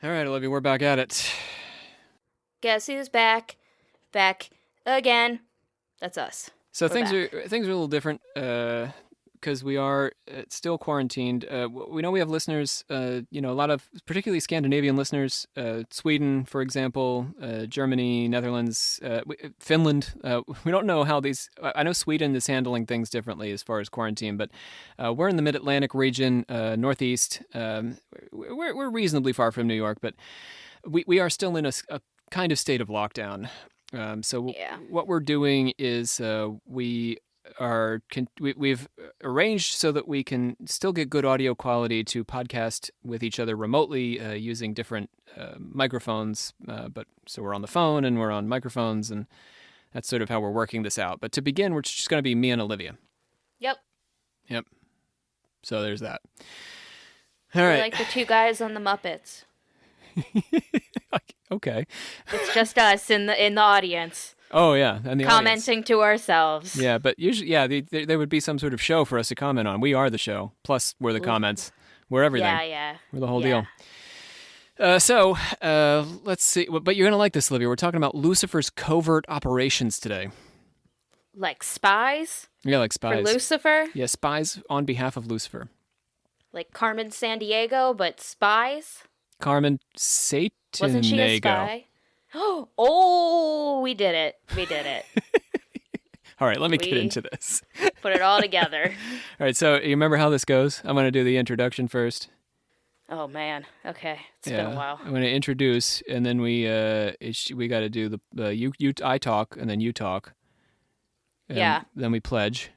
All right, Olivia, we're back at it. Guess who's back? Back again. That's us. So We're things back. are a little different because we are still quarantined. We know we have listeners, a lot of particularly Scandinavian listeners, Sweden, for example, Germany, Netherlands, Finland. We don't know how these. I know Sweden is handling things differently as far as quarantine, but we're in the Mid-Atlantic region, Northeast. We're reasonably far from New York, but we are still in a kind of state of lockdown. Yeah. What we're doing is we've arranged so that we can still get good audio quality to podcast with each other remotely using different microphones. But so we're on the phone and we're on microphones, and that's sort of how we're working this out. But to begin, we're just going to be me and Olivia. Yep. So there's that. All We're right. like the two guys on the Muppets. Okay. It's just us in the audience Oh yeah, and the audience. commenting to ourselves. Yeah, but usually, there would be some sort of show for us to comment on. We are the show. Plus, we're the comments. We're everything. Yeah. We're the whole deal. So let's see. But you're going to like this, Olivia. We're talking about Lucifer's covert operations today. Like spies Yeah, like spies. for Lucifer? Yeah, spies on behalf of Lucifer. Like Carmen Sandiego, but spies? Carmen Satanego. Wasn't she a spy? Oh, we did it. All right, let me get into this. Put it all together. All right, so you remember how this goes? I'm going to do the introduction first. Oh, man. Okay. It's been a while. I'm going to introduce, and then we got to do I talk, and then you talk. And then we pledge.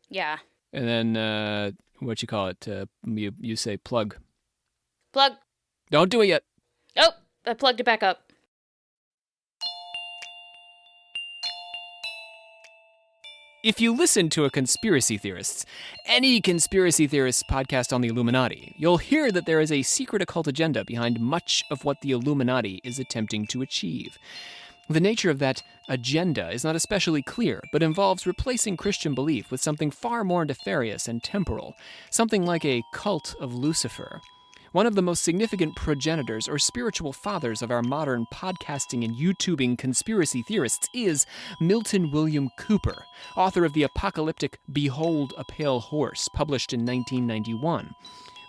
Yeah. And then, you say plug. Plug. Don't do it yet. Oh, I plugged it back up. If you listen to any conspiracy theorists podcast on the Illuminati, you'll hear that there is a secret occult agenda behind much of what the Illuminati is attempting to achieve. The nature of that agenda is not especially clear, but involves replacing Christian belief with something far more nefarious and temporal, something like a cult of Lucifer. One of the most significant progenitors or spiritual fathers of our modern podcasting and YouTubing conspiracy theorists is Milton William Cooper, author of the apocalyptic Behold a Pale Horse, published in 1991.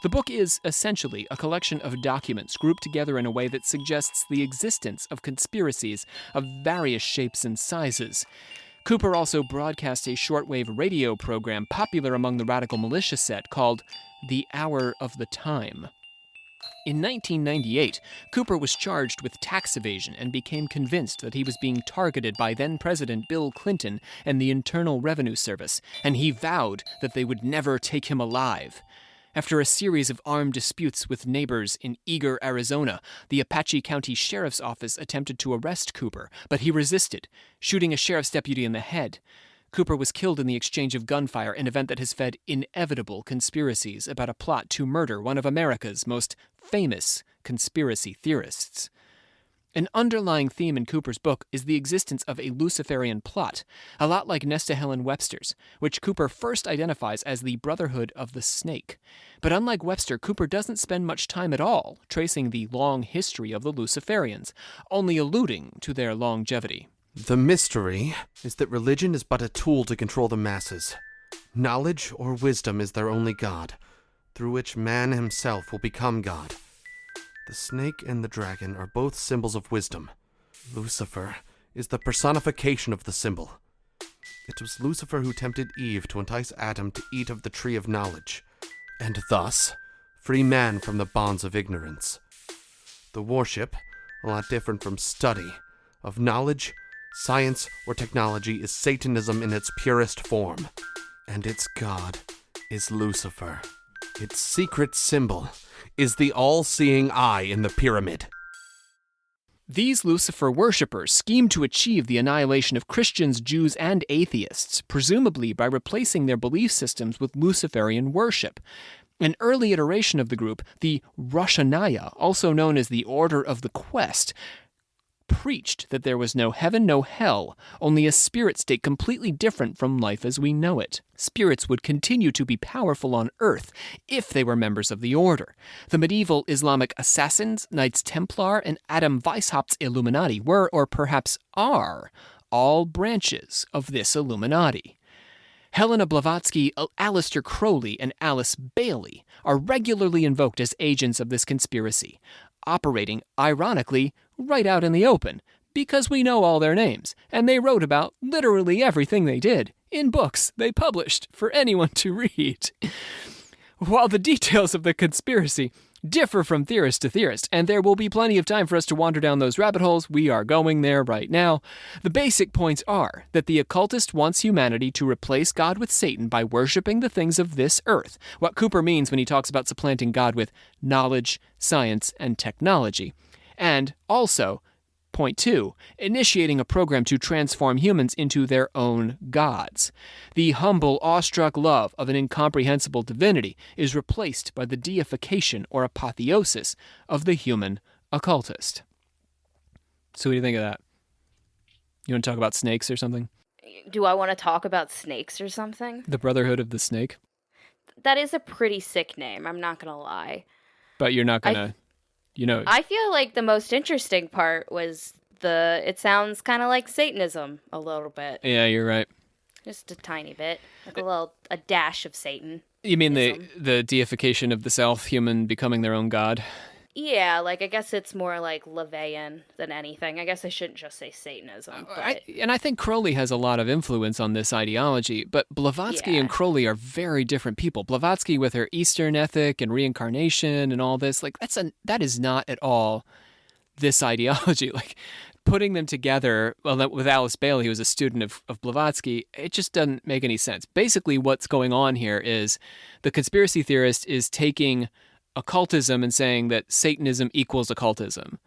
The book is essentially a collection of documents grouped together in a way that suggests the existence of conspiracies of various shapes and sizes. Cooper also broadcast a shortwave radio program popular among the radical militia set called The Hour of the Time. In 1998, Cooper was charged with tax evasion and became convinced that he was being targeted by then-President Bill Clinton and the Internal Revenue Service, and he vowed that they would never take him alive. After a series of armed disputes with neighbors in Eagar, Arizona, the Apache County Sheriff's Office attempted to arrest Cooper, but he resisted, shooting a sheriff's deputy in the head. Cooper was killed in the exchange of gunfire, an event that has fed inevitable conspiracies about a plot to murder one of America's most famous conspiracy theorists. An underlying theme in Cooper's book is the existence of a Luciferian plot, a lot like Nesta Helen Webster's, which Cooper first identifies as the Brotherhood of the Snake. But unlike Webster, Cooper doesn't spend much time at all tracing the long history of the Luciferians, only alluding to their longevity. The mystery is that religion is but a tool to control the masses. Knowledge or wisdom is their only god, through which man himself will become God. The snake and the dragon are both symbols of wisdom. Lucifer is the personification of the symbol. It was Lucifer who tempted Eve to entice Adam to eat of the tree of knowledge, and thus free man from the bonds of ignorance. The worship, a lot different from study, of knowledge, science, or technology is Satanism in its purest form, and its god is Lucifer. Its secret symbol is the all-seeing eye in the pyramid. These Lucifer worshippers scheme to achieve the annihilation of Christians, Jews, and atheists, presumably by replacing their belief systems with Luciferian worship. An early iteration of the group, the Roshanaya, also known as the Order of the Quest, preached that there was no heaven, no hell, only a spirit state completely different from life as we know it. Spirits would continue to be powerful on Earth if they were members of the order. The medieval Islamic assassins, Knights Templar, and Adam Weishaupt's Illuminati were, or perhaps are, all branches of this Illuminati. Helena Blavatsky, Aleister Crowley, and Alice Bailey are regularly invoked as agents of this conspiracy, operating, ironically, right out in the open, because we know all their names, and they wrote about literally everything they did in books they published for anyone to read. While the details of the conspiracy differ from theorist to theorist, and there will be plenty of time for us to wander down those rabbit holes, we are going there right now, the basic points are that the occultist wants humanity to replace God with Satan by worshiping the things of this earth, what Cooper means when he talks about supplanting God with knowledge, science, and technology. And also, point 2, initiating a program to transform humans into their own gods. The humble, awestruck love of an incomprehensible divinity is replaced by the deification or apotheosis of the human occultist. So what do you think of that? You want to talk about snakes or something? Do I want to talk about snakes or something? The Brotherhood of the Snake? That is a pretty sick name, I'm not going to lie. But you're not going to... I feel like the most interesting part was it sounds kind of like Satanism a little bit. Yeah, you're right. Just a tiny bit. Like a dash of Satan. You mean the deification of the self, human becoming their own god? Yeah, like I guess it's more like LaVeyan than anything. I guess I shouldn't just say Satanism. I think Crowley has a lot of influence on this ideology, but Blavatsky and Crowley are very different people. Blavatsky with her Eastern ethic and reincarnation and all this, like that is not at all this ideology. Like putting them together, well, with Alice Bailey, who was a student of Blavatsky, it just doesn't make any sense. Basically, what's going on here is the conspiracy theorist is taking occultism and saying that Satanism equals occultism.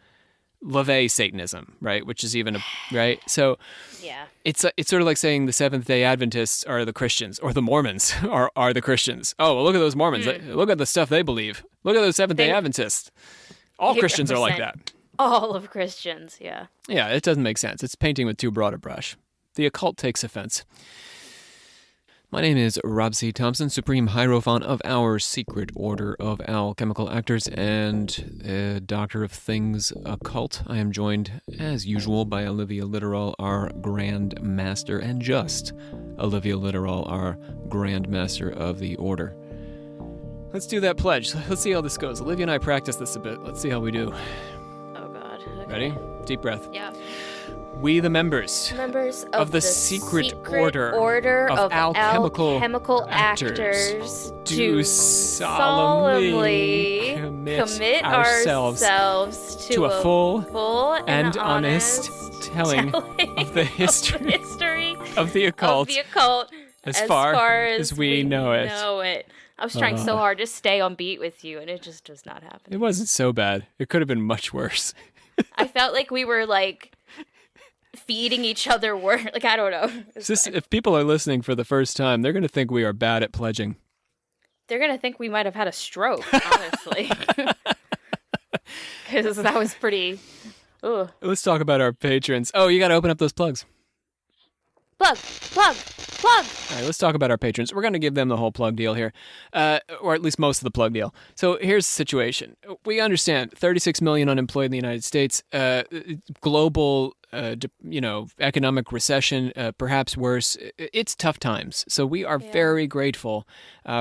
LaVey Satanism, right? Which is even right? So yeah. It's sort of like saying the Seventh-day Adventists are the Christians or the Mormons are the Christians. Oh, well, look at those Mormons. Look at the stuff they believe. Look at those Seventh-day Adventists. All Christians are like that. All of Christians, yeah. Yeah, it doesn't make sense. It's painting with too broad a brush. The occult takes offense. My name is Rob C. Thompson, Supreme Hierophant of our Secret Order of Alchemical Actors and Doctor of Things Occult. I am joined, as usual, by Olivia Litterall, our Grand Master, and just Olivia Litterall, our Grand Master of the Order. Let's do that pledge. Let's see how this goes. Olivia and I practiced this a bit. Let's see how we do. Oh, God. Okay. Ready? Deep breath. Yeah. We, the members of the Secret Order of Alchemical Actors, do solemnly commit ourselves to a full and honest telling of the history of the occult as far as we know it. I was trying so hard to stay on beat with you, and it just does not happen. It wasn't so bad. It could have been much worse. I felt like we were, like, feeding each other words. Like, I don't know. If people are listening for the first time, they're going to think we are bad at pledging. They're going to think we might have had a stroke, honestly. Because that was pretty... Ugh. Let's talk about our patrons. Oh, you got to open up those plugs. Plug! All right, let's talk about our patrons. We're going to give them the whole plug deal here, or at least most of the plug deal. So here's the situation. We understand 36 million unemployed in the United States, global economic recession, perhaps worse. It's tough times. So we are very grateful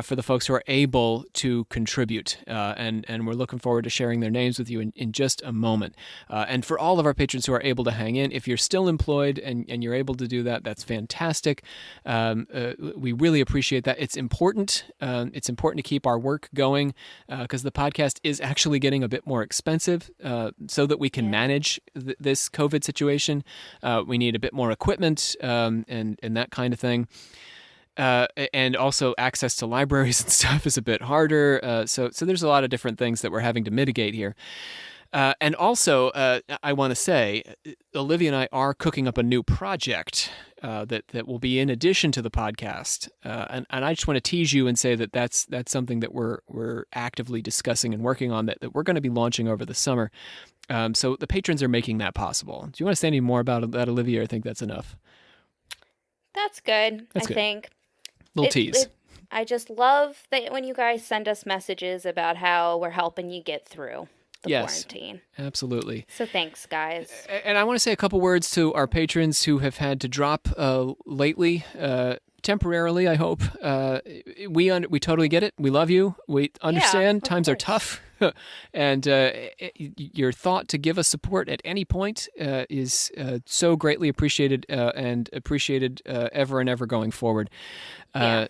for the folks who are able to contribute, and we're looking forward to sharing their names with you in just a moment. And for all of our patrons who are able to hang in, if you're still employed and you're able to do that, that's fantastic. We really appreciate that. It's important. It's important to keep our work going because the podcast is actually getting a bit more expensive so that we can manage this COVID situation. We need a bit more equipment and that kind of thing. And also access to libraries and stuff is a bit harder. So there's a lot of different things that we're having to mitigate here. And also, I want to say, Olivia and I are cooking up a new project that will be in addition to the podcast. And I just want to tease you and say that that's something that we're actively discussing and working on that we're going to be launching over the summer. So the patrons are making that possible. Do you want to say any more about that, Olivia? Or I think that's enough. That's good. That's I good. think. Little tease. I just love that when you guys send us messages about how we're helping you get through the quarantine. Absolutely. So thanks, guys. And I want to say a couple words to our patrons who have had to drop lately, temporarily, I hope. We totally get it. We love you. We understand times are tough. And your thought to give us support at any point is so greatly appreciated and appreciated ever and ever going forward.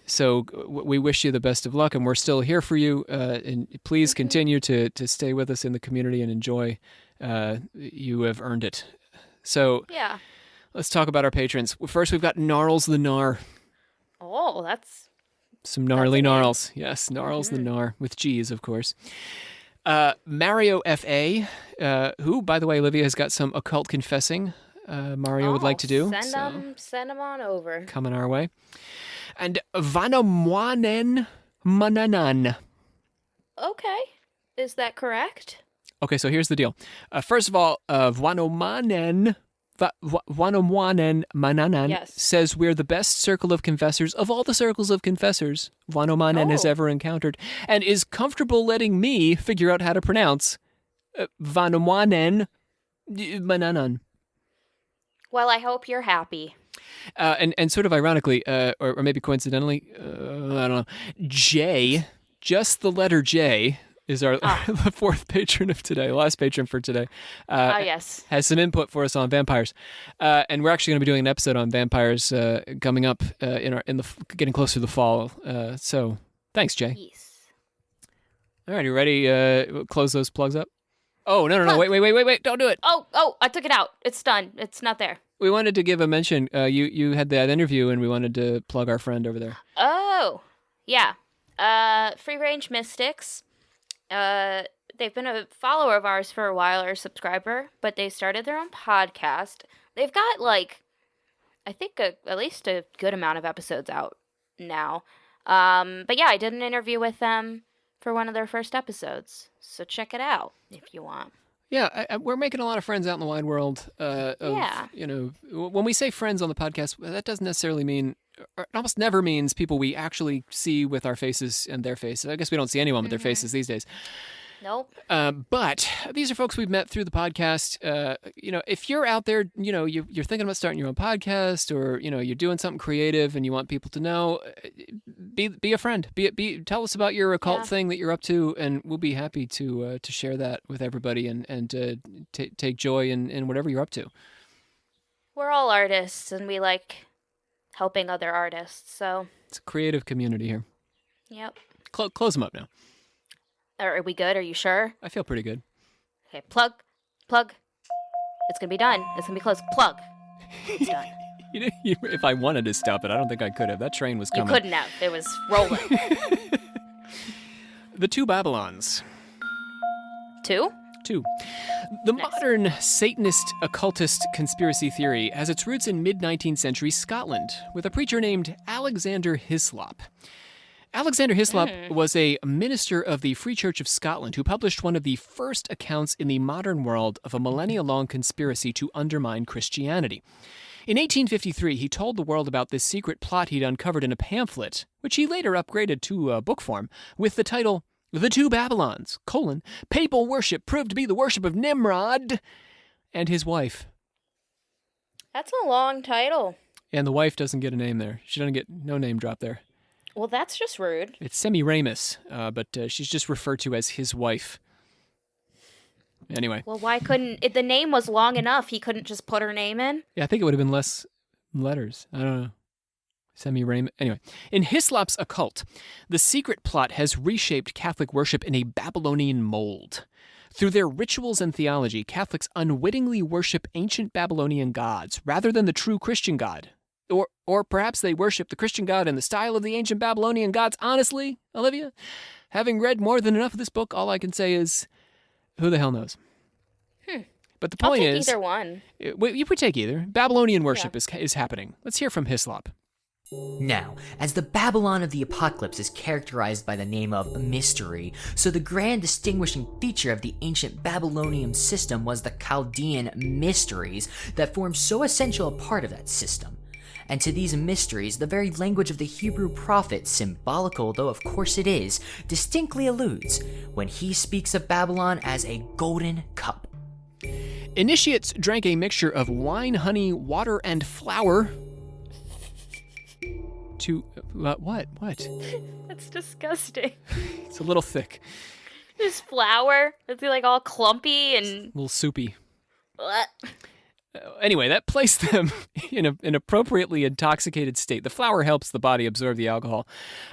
So we wish you the best of luck, and we're still here for you. And please continue to stay with us in the community and enjoy. You have earned it. So let's talk about our patrons. First, we've got Gnarls the Gnar. Oh, that's some gnarly gnarls. Yes, Gnarls the Gnar with G's, of course. Mario F.A., who, by the way, Olivia has got some occult confessing Mario would like to do. Send them on over. Coming our way. And Vanomwanen Mananan. Okay. Is that correct? Okay, so here's the deal. First of all, Vanomwanen Mananan says we're the best circle of confessors of all the circles of confessors Vanomanen has ever encountered, and is comfortable letting me figure out how to pronounce Vanomwanen Mananan. Well, I hope you're happy. And sort of ironically, or maybe coincidentally, I don't know, J, just the letter J, is our the fourth patron of today, last patron for today. Yes. Has some input for us on vampires, and we're actually going to be doing an episode on vampires coming up in the getting closer to the fall. So thanks, Jay. Yes. All right, you ready? Close those plugs up. Oh no! Wait! Don't do it. Oh! I took it out. It's done. It's not there. We wanted to give a mention. You had that interview, and we wanted to plug our friend over there. Oh, yeah. Free Range Mystics. They've been a follower of ours for a while, or a subscriber, but they started their own podcast. They've got, I think at least a good amount of episodes out now. But yeah, I did an interview with them for one of their first episodes. So check it out if you want. Yeah, we're making a lot of friends out in the wide world. When we say friends on the podcast, that doesn't necessarily mean, or it almost never means people we actually see with our faces and their faces. I guess we don't see anyone with their faces these days. Nope. But these are folks we've met through the podcast. If you're out there, you're thinking about starting your own podcast, or you're doing something creative and you want people to know, be a friend. Tell us about your occult thing that you're up to, and we'll be happy to share that with everybody and take joy in whatever you're up to. We're all artists, and we like helping other artists. So it's a creative community here. Yep. Close them up now. Are we good? Are you sure? I feel pretty good. Okay, plug. It's gonna be done. It's gonna be closed. Plug. It's done. If I wanted to stop it, I don't think I could have. That train was coming. You couldn't have. It was rolling. The Two Babylons. Two? The modern Satanist occultist conspiracy theory has its roots in mid-19th century Scotland, with a preacher named Alexander Hislop. Alexander Hislop was a minister of the Free Church of Scotland who published one of the first accounts in the modern world of a millennia-long conspiracy to undermine Christianity. In 1853, he told the world about this secret plot he'd uncovered in a pamphlet, which he later upgraded to book form, with the title, The Two Babylons, Papal Worship Proved to be the Worship of Nimrod and His Wife. That's a long title. And the wife doesn't get a name there. She doesn't get no name drop there. Well, that's just rude. It's Semiramis, but she's just referred to as his wife. Anyway. Well, why couldn't... If the name was long enough, he couldn't just put her name in? Yeah, I think it would have been less letters. I don't know. Semiramis. Anyway. In Hislop's occult, the secret plot has reshaped Catholic worship in a Babylonian mold. Through their rituals and theology, Catholics unwittingly worship ancient Babylonian gods rather than the true Christian God. Or perhaps they worship the Christian God in the style of the ancient Babylonian gods. Honestly, Olivia, having read more than enough of this book, all I can say is, who the hell knows? But the I'll point take is, either one. we take either. Babylonian worship is happening. Let's hear from Hislop. Now, as the Babylon of the Apocalypse is characterized by the name of mystery, so the grand distinguishing feature of the ancient Babylonian system was the Chaldean mysteries that formed so essential a part of that system. And to these mysteries, the very language of the Hebrew prophet, symbolical though of course it is, distinctly alludes when he speaks of Babylon as a golden cup. Initiates drank a mixture of wine, honey, water, and flour. To what? That's disgusting. It's a little thick, There's flour. It's like all clumpy and. a little soupy. Blech. Anyway, that placed them in an appropriately intoxicated state. The flour helps the body absorb the alcohol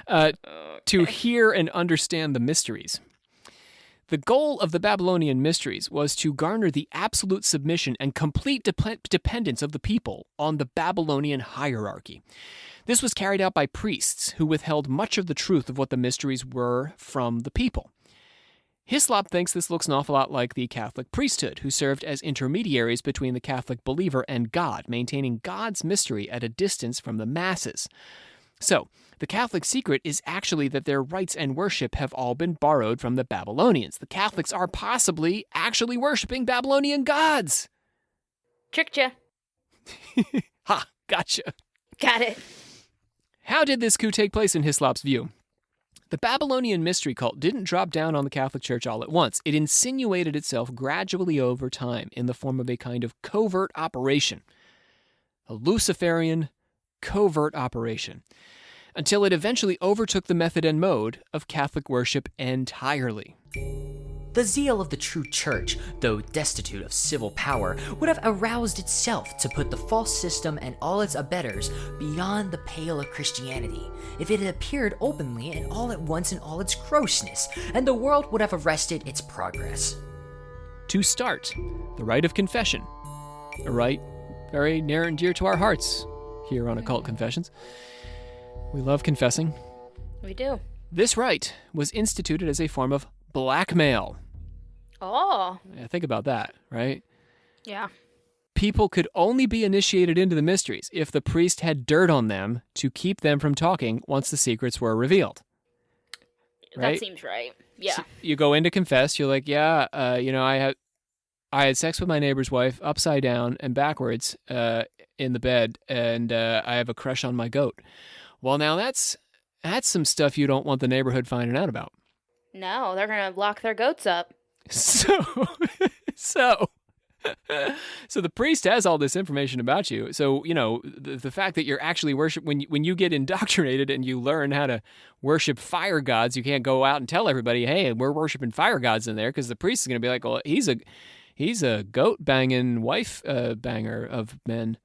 to hear and understand the mysteries. The goal of the Babylonian mysteries was to garner the absolute submission and complete dependence of the people on the Babylonian hierarchy. This was carried out by priests who withheld much of the truth of what the mysteries were from the people. Hislop thinks this looks an awful lot like the Catholic priesthood, who served as intermediaries between the Catholic believer and God, maintaining God's mystery at a distance from the masses. So, the Catholic secret is actually that their rites and worship have all been borrowed from the Babylonians. The Catholics are possibly actually worshiping Babylonian gods. Tricked ya. Ha, gotcha. Got it. How did this coup take place in Hislop's view? The Babylonian mystery cult didn't drop down on the Catholic Church all at once. It insinuated itself gradually over time in the form of a kind of covert operation. A Luciferian covert operation. Until it eventually overtook the method and mode of Catholic worship entirely. The zeal of the true church, though destitute of civil power, would have aroused itself to put the false system and all its abettors beyond the pale of Christianity, if it had appeared openly and all at once in all its grossness, and the world would have arrested its progress. To start, the rite of confession. A rite very near and dear to our hearts here on Occult Confessions. We love confessing. We do. This rite was instituted as a form of blackmail. Oh. Yeah, think about that, right? Yeah. People could only be initiated into the mysteries if the priest had dirt on them to keep them from talking once the secrets were revealed. Right? That seems right. Yeah. So you go in to confess. You're like, yeah, I had sex with my neighbor's wife upside down and backwards in the bed, and I have a crush on my goat. Well, now that's some stuff you don't want the neighborhood finding out about. No, they're going to lock their goats up. So the priest has all this information about you. So, the fact that you're actually when you get indoctrinated and you learn how to worship fire gods, you can't go out and tell everybody, hey, we're worshiping fire gods in there, because the priest is going to be like, well, he's a goat banging wife banger of men.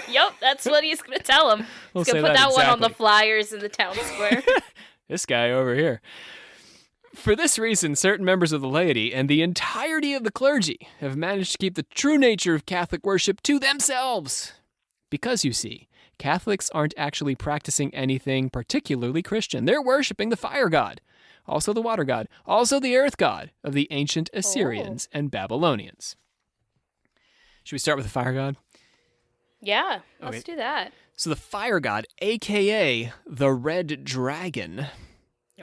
Yep, that's what he's going to tell them. We'll He's going to say put that one on exactly. the flyers in the town square. This guy over here. For this reason, certain members of the laity and the entirety of the clergy have managed to keep the true nature of Catholic worship to themselves. Because, you see, Catholics aren't actually practicing anything particularly Christian. They're worshiping the fire god, also the water god, also the earth god of the ancient Assyrians and Babylonians. Should we start with the fire god? Yeah, let's Okay. do that. So the fire god, a.k.a. the Red Dragon.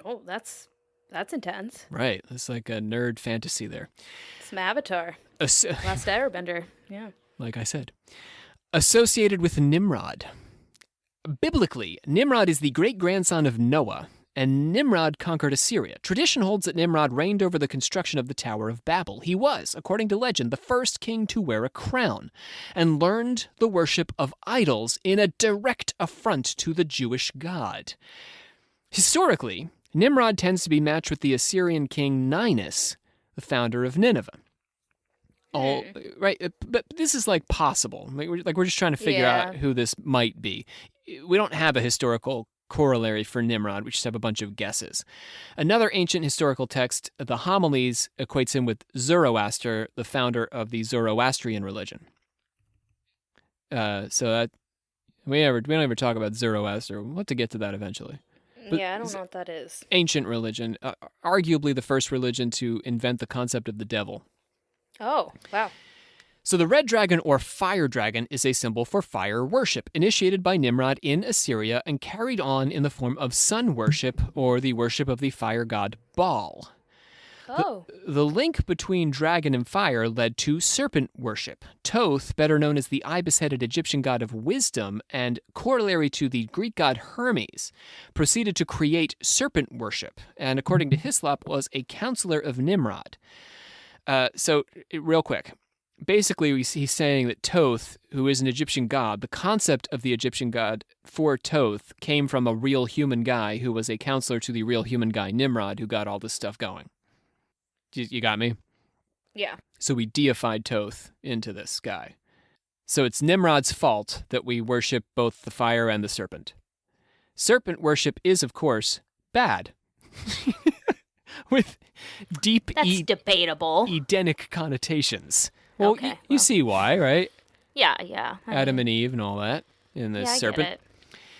Oh, that's intense. Right, it's like a nerd fantasy there. Some Avatar. Last Airbender. Yeah. Like I said. Associated with Nimrod. Biblically, Nimrod is the great-grandson of Noah, and Nimrod conquered Assyria. Tradition holds that Nimrod reigned over the construction of the Tower of Babel. He was, according to legend, the first king to wear a crown, and learned the worship of idols in a direct affront to the Jewish God. Historically, Nimrod tends to be matched with the Assyrian king Ninus, the founder of Nineveh. Right, but this is like possible. We're just trying to figure out who this might be. We don't have a historical corollary for Nimrod. We just have a bunch of guesses. Another ancient historical text, the Homilies, equates him with Zoroaster, the founder of the Zoroastrian religion. So that we don't ever talk about Zoroaster. We'll have to get to that eventually. Yeah, I don't know what that is. Ancient religion, arguably the first religion to invent the concept of the devil. Oh, wow. So the red dragon or fire dragon is a symbol for fire worship, initiated by Nimrod in Assyria and carried on in the form of sun worship or the worship of the fire god Baal. Oh. The link between dragon and fire led to serpent worship. Thoth, better known as the ibis-headed Egyptian god of wisdom and corollary to the Greek god Hermes, proceeded to create serpent worship, and according to Hislop, was a counselor of Nimrod. Real quick. Basically, he's saying that Thoth, who is an Egyptian god, the concept of the Egyptian god for Thoth came from a real human guy who was a counselor to the real human guy Nimrod, who got all this stuff going. You got me? Yeah. So we deified Thoth into this guy. So it's Nimrod's fault that we worship both the fire and the serpent. Serpent worship is, of course, bad. With deep That's debatable. Edenic connotations. Well, Okay, you see why, right? Yeah. Adam and Eve and all that in the serpent.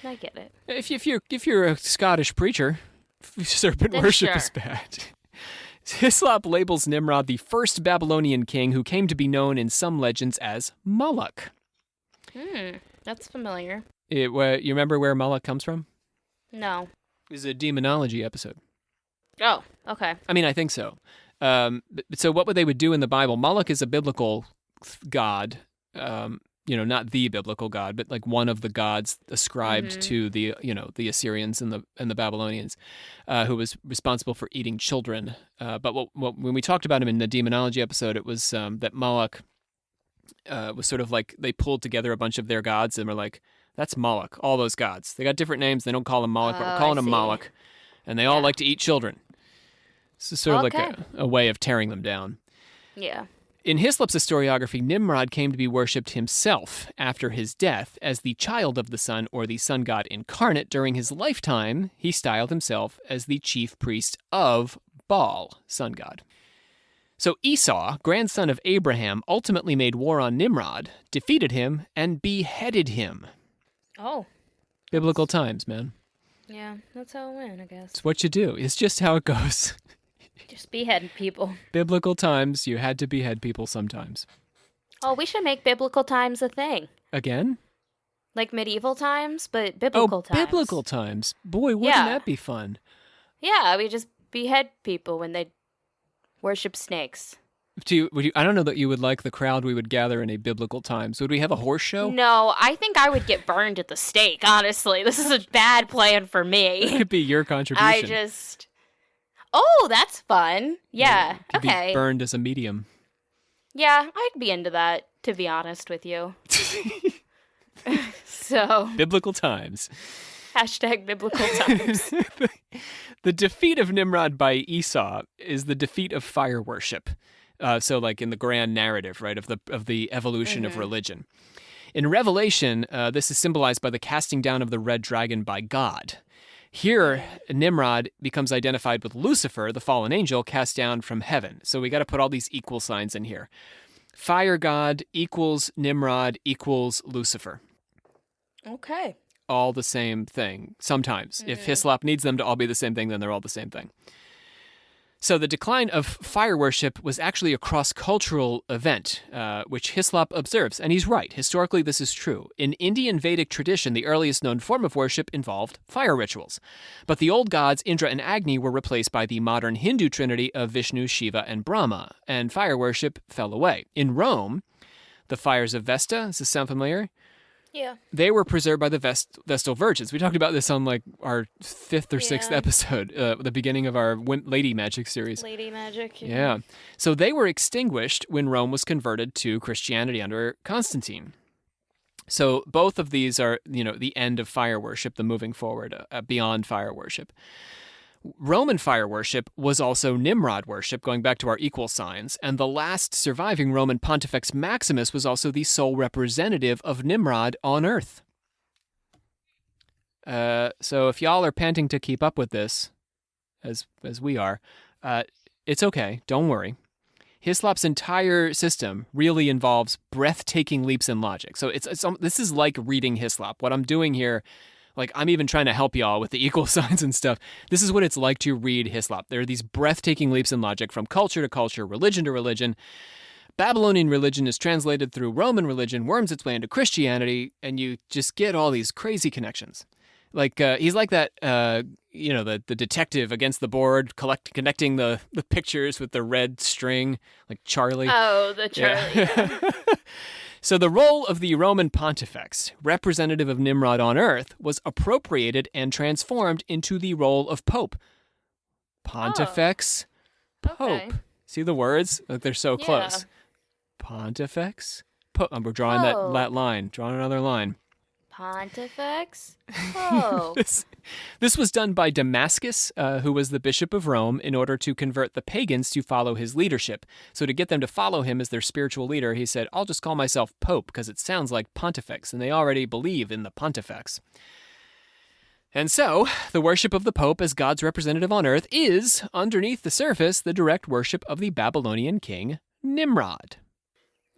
I get it. If you're a Scottish preacher, serpent Then worship sure. is bad. Hislop labels Nimrod the first Babylonian king who came to be known in some legends as Moloch. That's familiar. You remember where Moloch comes from? No. It was a demonology episode. Oh, okay. I mean, I think so. So what they would do in the Bible, Moloch is a biblical god, not the biblical god, but like one of the gods ascribed to the Assyrians and the Babylonians, who was responsible for eating children. But when we talked about him in the demonology episode, it was that Moloch was sort of like they pulled together a bunch of their gods and were like, that's Moloch, all those gods. They got different names. They don't call him Moloch, but we're calling him Moloch. And they all like to eat children. So sort of like a way of tearing them down. Yeah. In Hislop's historiography, Nimrod came to be worshipped himself after his death as the child of the sun or the sun god incarnate. During his lifetime, he styled himself as the chief priest of Baal, sun god. So Esau, grandson of Abraham, ultimately made war on Nimrod, defeated him, and beheaded him. Oh. Biblical times, man. Yeah, that's how it went, I guess. It's what you do. It's just how it goes. Just beheading people. Biblical times, you had to behead people sometimes. Oh, we should make biblical times a thing. Again? Like medieval times, but biblical times. Biblical times. Boy, wouldn't that be fun? Yeah, we just behead people when they worship snakes. I don't know that you would like the crowd we would gather in a biblical times. Would we have a horse show? No, I think I would get burned at the stake, honestly. This is a bad plan for me. It could be your contribution. Oh, that's fun. Yeah, could okay. Be burned as a medium. Yeah, I'd be into that, to be honest with you. So. Biblical times. Hashtag biblical times. The defeat of Nimrod by Esau is the defeat of fire worship. So like in the grand narrative, right, of the evolution of religion. In Revelation, this is symbolized by the casting down of the red dragon by God. Here, Nimrod becomes identified with Lucifer, the fallen angel, cast down from heaven. So we got to put all these equal signs in here. Fire god equals Nimrod equals Lucifer. Okay. All the same thing, sometimes. If Hislop needs them to all be the same thing, then they're all the same thing. So the decline of fire worship was actually a cross-cultural event, which Hislop observes, and he's right. Historically, this is true. In Indian Vedic tradition, the earliest known form of worship involved fire rituals. But the old gods Indra and Agni were replaced by the modern Hindu trinity of Vishnu, Shiva, and Brahma, and fire worship fell away. In Rome, the fires of Vesta, does this sound familiar? Yeah. They were preserved by the Vestal Virgins. We talked about this on like our 5th or 6th episode, the beginning of our Lady Magic series. Lady Magic. Yeah. So they were extinguished when Rome was converted to Christianity under Constantine. So both of these are, the end of fire worship, the moving forward beyond fire worship. Roman fire worship was also Nimrod worship, going back to our equal signs, and the last surviving Roman Pontifex Maximus was also the sole representative of Nimrod on Earth. So if y'all are panting to keep up with this, as we are, it's okay, don't worry. Hislop's entire system really involves breathtaking leaps in logic. So this is like reading Hislop. What I'm doing here, Like, I'm even trying to help y'all with the equal signs and stuff. This is what it's like to read Hislop. There are these breathtaking leaps in logic from culture to culture, religion to religion. Babylonian religion is translated through Roman religion, worms its way into Christianity, and you just get all these crazy connections. Like, he's like that, the detective against the board, connecting the pictures with the red string, like Charlie. Oh, the Charlie. Yeah. So the role of the Roman pontifex, representative of Nimrod on earth, was appropriated and transformed into the role of pope. Pontifex, pope. Okay. See the words? Like, they're so close. Pontifex, pope. We're drawing that line. Drawing another line. Pontifex? Oh. This was done by Damascus, who was the bishop of Rome, in order to convert the pagans to follow his leadership. So to get them to follow him as their spiritual leader, he said, I'll just call myself Pope because it sounds like Pontifex, and they already believe in the Pontifex. And so, the worship of the Pope as God's representative on earth is, underneath the surface, the direct worship of the Babylonian king, Nimrod.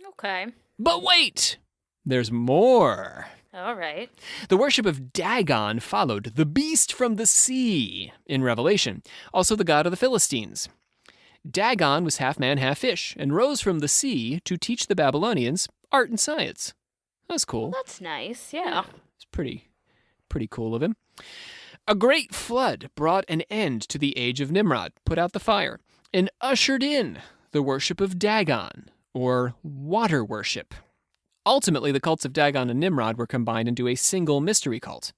Okay. But wait! There's more. All right. The worship of Dagon followed, the beast from the sea, in Revelation, also the god of the Philistines. Dagon was half man, half fish, and rose from the sea to teach the Babylonians art and science. That's cool. Well, that's nice, yeah. It's pretty cool of him. A great flood brought an end to the age of Nimrod, put out the fire, and ushered in the worship of Dagon, or water worship. Ultimately, the cults of Dagon and Nimrod were combined into a single mystery cult.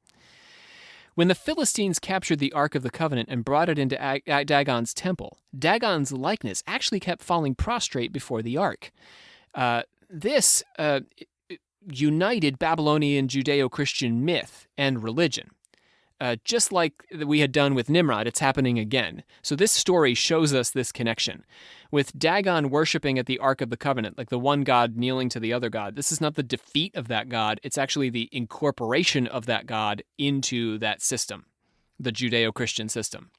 When the Philistines captured the Ark of the Covenant and brought it into Dagon's temple, Dagon's likeness actually kept falling prostrate before the Ark. This united Babylonian Judeo-Christian myth and religion. Just like we had done with Nimrod, it's happening again. So this story shows us this connection. With Dagon worshiping at the Ark of the Covenant, like the one god kneeling to the other god, this is not the defeat of that god, it's actually the incorporation of that god into that system, the Judeo-Christian system.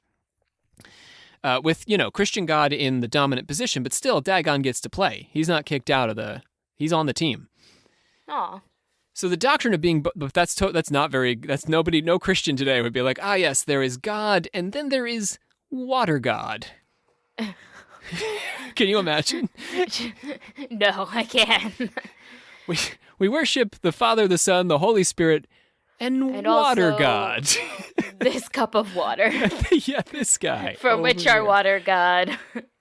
With, Christian God in the dominant position, but still, Dagon gets to play. He's not kicked out of he's on the team. Aw. So the doctrine of being, but no Christian today would be like, yes, there is God, and then there is water God. Can you imagine? No, I can't. We worship the Father, the Son, the Holy Spirit, and water also God. This cup of water. Yeah, this guy. From which our water god.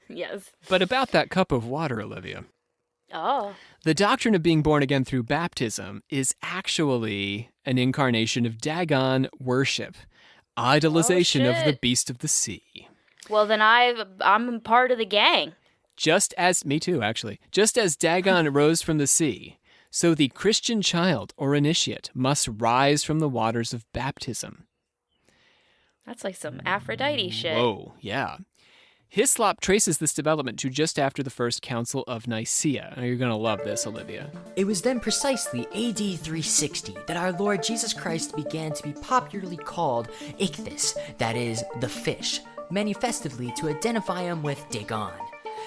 Yes. But about that cup of water, Olivia. Oh. The doctrine of being born again through baptism is actually an incarnation of Dagon worship, idolization of the beast of the sea. Well, then I'm part of the gang. Me too, actually. Just as Dagon rose from the sea, so the Christian child or initiate must rise from the waters of baptism. That's like some Aphrodite shit. Whoa, yeah. Hislop traces this development to just after the First Council of Nicaea. You're going to love this, Olivia. It was then precisely AD 360 that our Lord Jesus Christ began to be popularly called Ichthys, that is, the fish, manifestively to identify him with Dagon.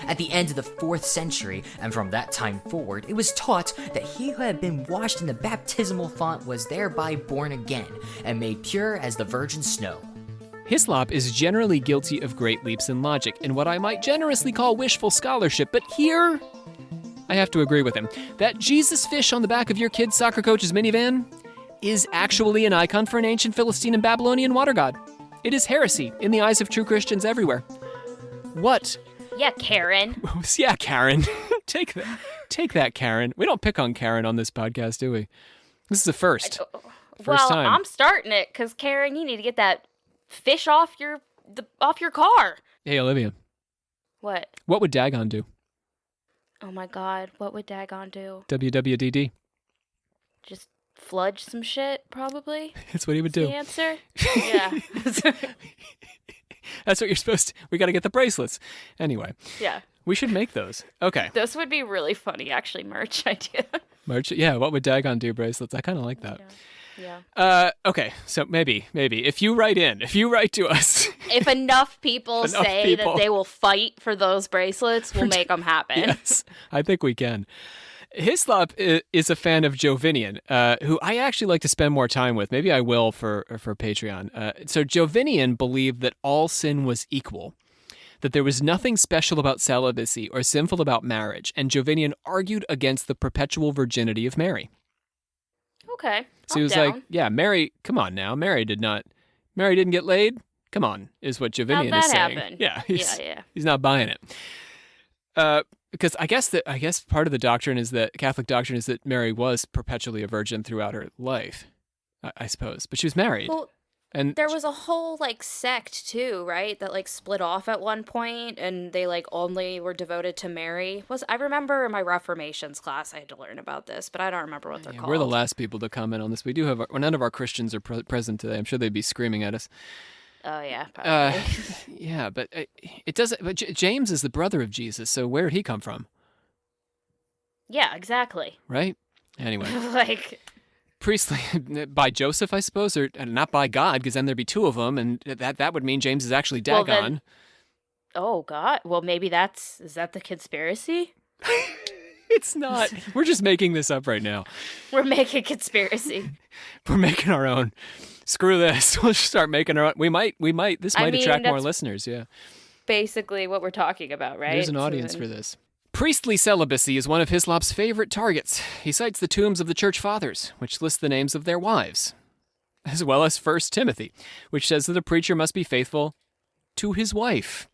At the end of the 4th century, and from that time forward, it was taught that he who had been washed in the baptismal font was thereby born again, and made pure as the virgin snow. Hislop is generally guilty of great leaps in logic and what I might generously call wishful scholarship, but here, I have to agree with him. That Jesus fish on the back of your kid's soccer coach's minivan is actually an icon for an ancient Philistine and Babylonian water god. It is heresy in the eyes of true Christians everywhere. What? Yeah, Karen. Yeah, Karen. Take that, Karen. We don't pick on Karen on this podcast, do we? This is a first. First time. I'm starting it, because Karen, you need to get that fish off your car. Hey, Olivia. What? What would Dagon do? Oh my god, what would Dagon do? WWDD. Just fludge some shit, probably? That's what he would do. The answer? Yeah. That's what you're supposed to. We got to get the bracelets. Anyway. Yeah. We should make those. Okay. This would be really funny, actually, merch idea. Merch? Yeah, what would Dagon do bracelets? I kind of like that. Yeah. Okay, so maybe, if you write to us. If enough people say that they will fight for those bracelets, we'll make them happen. Yes, I think we can. Hislop is a fan of Jovinian, who I actually like to spend more time with. Maybe I will for Patreon. So Jovinian believed that all sin was equal, that there was nothing special about celibacy or sinful about marriage, and Jovinian argued against the perpetual virginity of Mary. Okay. So he was like, yeah, Mary, come on now. Mary didn't get laid? Come on, is what Jovinian How'd is that saying. happen? Yeah, Yeah. he's not buying it. Because I guess part of the doctrine is that Catholic doctrine is that Mary was perpetually a virgin throughout her life, I suppose. But she was married. Well, and there was a whole, like, sect, too, right? That, like, split off at one point, and they, like, only were devoted to Mary. I remember in my Reformations class I had to learn about this, but I don't remember what they're called. We're the last people to comment on this. We do have none of our Christians are present today. I'm sure they'd be screaming at us. Oh, yeah, probably. Yeah, but it doesn't. But James is the brother of Jesus, so where did he come from? Yeah, exactly. Right? Anyway. Like... Priestly by Joseph, I suppose, or not by God, because then there'd be two of them, and that would mean James is actually Dagon. Oh, God. Well, maybe is that the conspiracy? It's not. We're just making this up right now. We're making conspiracy. We're making our own. Screw this. We'll just start making our own. We might. This might attract more listeners, yeah. Basically what we're talking about, right? There's an audience for this. Priestly celibacy is one of Hislop's favorite targets. He cites the tombs of the church fathers, which list the names of their wives, as well as 1 Timothy, which says that a preacher must be faithful to his wife.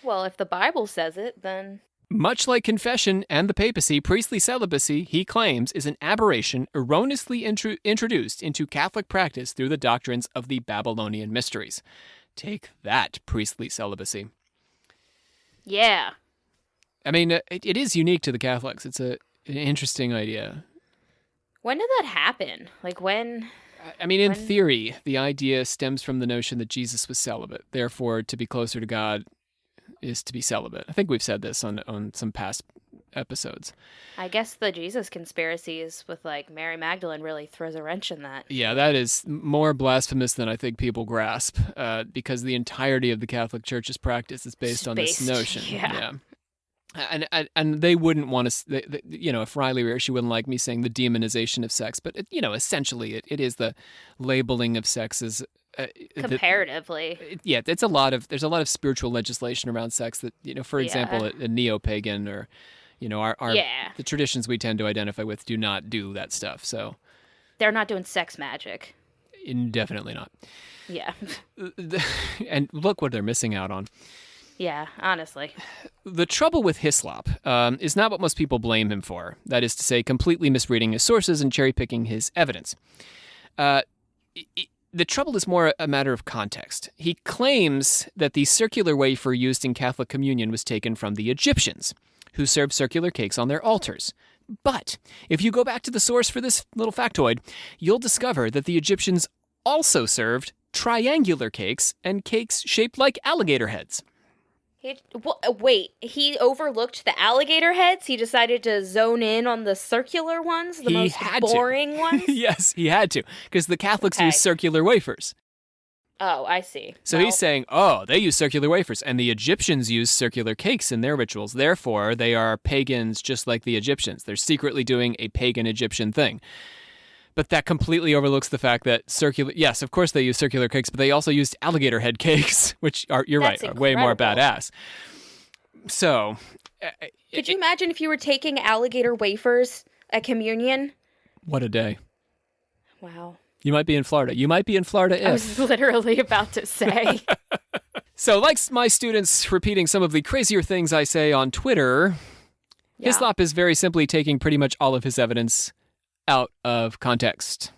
Well, if the Bible says it, then... Much like confession and the papacy, priestly celibacy, he claims, is an aberration erroneously introduced into Catholic practice through the doctrines of the Babylonian mysteries. Take that, priestly celibacy. Yeah. I mean, it is unique to the Catholics. It's an interesting idea. When did that happen? Like, when... I mean, in theory, the idea stems from the notion that Jesus was celibate. Therefore, to be closer to God is to be celibate. I think we've said this on some past episodes. I guess the Jesus conspiracies with, like, Mary Magdalene really throws a wrench in that. Yeah, that is more blasphemous than I think people grasp, because the entirety of the Catholic Church's practice is based on this notion. Yeah. And they wouldn't want to, if Riley were here, she wouldn't like me saying the demonization of sex, but essentially it is the labeling of sex as comparatively. There's a lot of spiritual legislation around sex that, for example, a neo-pagan or, the traditions we tend to identify with do not do that stuff. So they're not doing sex magic. Definitely not. Yeah. And look what they're missing out on. Yeah, honestly. The trouble with Hislop is not what most people blame him for. That is to say, completely misreading his sources and cherry-picking his evidence. The trouble is more a matter of context. He claims that the circular wafer used in Catholic communion was taken from the Egyptians, who served circular cakes on their altars. But if you go back to the source for this little factoid, you'll discover that the Egyptians also served triangular cakes and cakes shaped like alligator heads. Wait, he overlooked the alligator heads? He decided to zone in on the circular ones? The most boring ones? Yes, he had to, because the Catholics use circular wafers. Oh, I see. So he's saying, they use circular wafers, and the Egyptians use circular cakes in their rituals. Therefore, they are pagans just like the Egyptians. They're secretly doing a pagan Egyptian thing. But that completely overlooks the fact that yes, of course they use circular cakes, but they also used alligator head cakes, which are, you're right, are way more badass. So... Could you imagine if you were taking alligator wafers at communion? What a day. Wow. You might be in Florida. I was literally about to say. So, like my students repeating some of the crazier things I say on Twitter, Hislop is very simply taking pretty much all of his evidence out of context.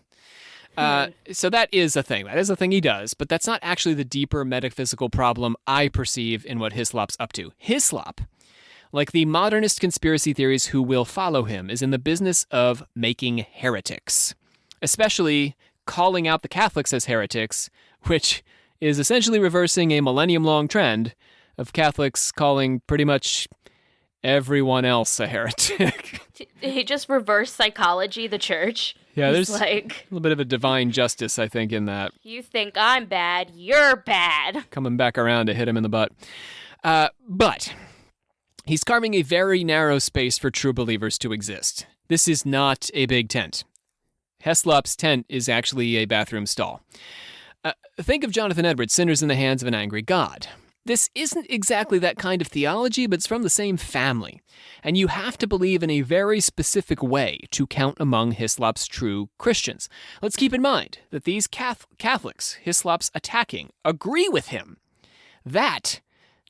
So that is a thing. That is a thing he does, but that's not actually the deeper metaphysical problem I perceive in what Hislop's up to. Hislop, like the modernist conspiracy theories who will follow him, is in the business of making heretics, especially calling out the Catholics as heretics, which is essentially reversing a millennium-long trend of Catholics calling pretty much everyone else a heretic. He just reversed psychology, the church. Yeah, there's a little bit of a divine justice, I think, in that. You think I'm bad, you're bad. Coming back around to hit him in the butt. But He's carving a very narrow space for true believers to exist. This is not a big tent. Hislop's tent is actually a bathroom stall. Think of Jonathan Edwards' Sinners in the Hands of an Angry God. This isn't exactly that kind of theology, but it's from the same family. And you have to believe in a very specific way to count among Hislop's true Christians. Let's keep in mind that these Catholics Hislop's attacking agree with him that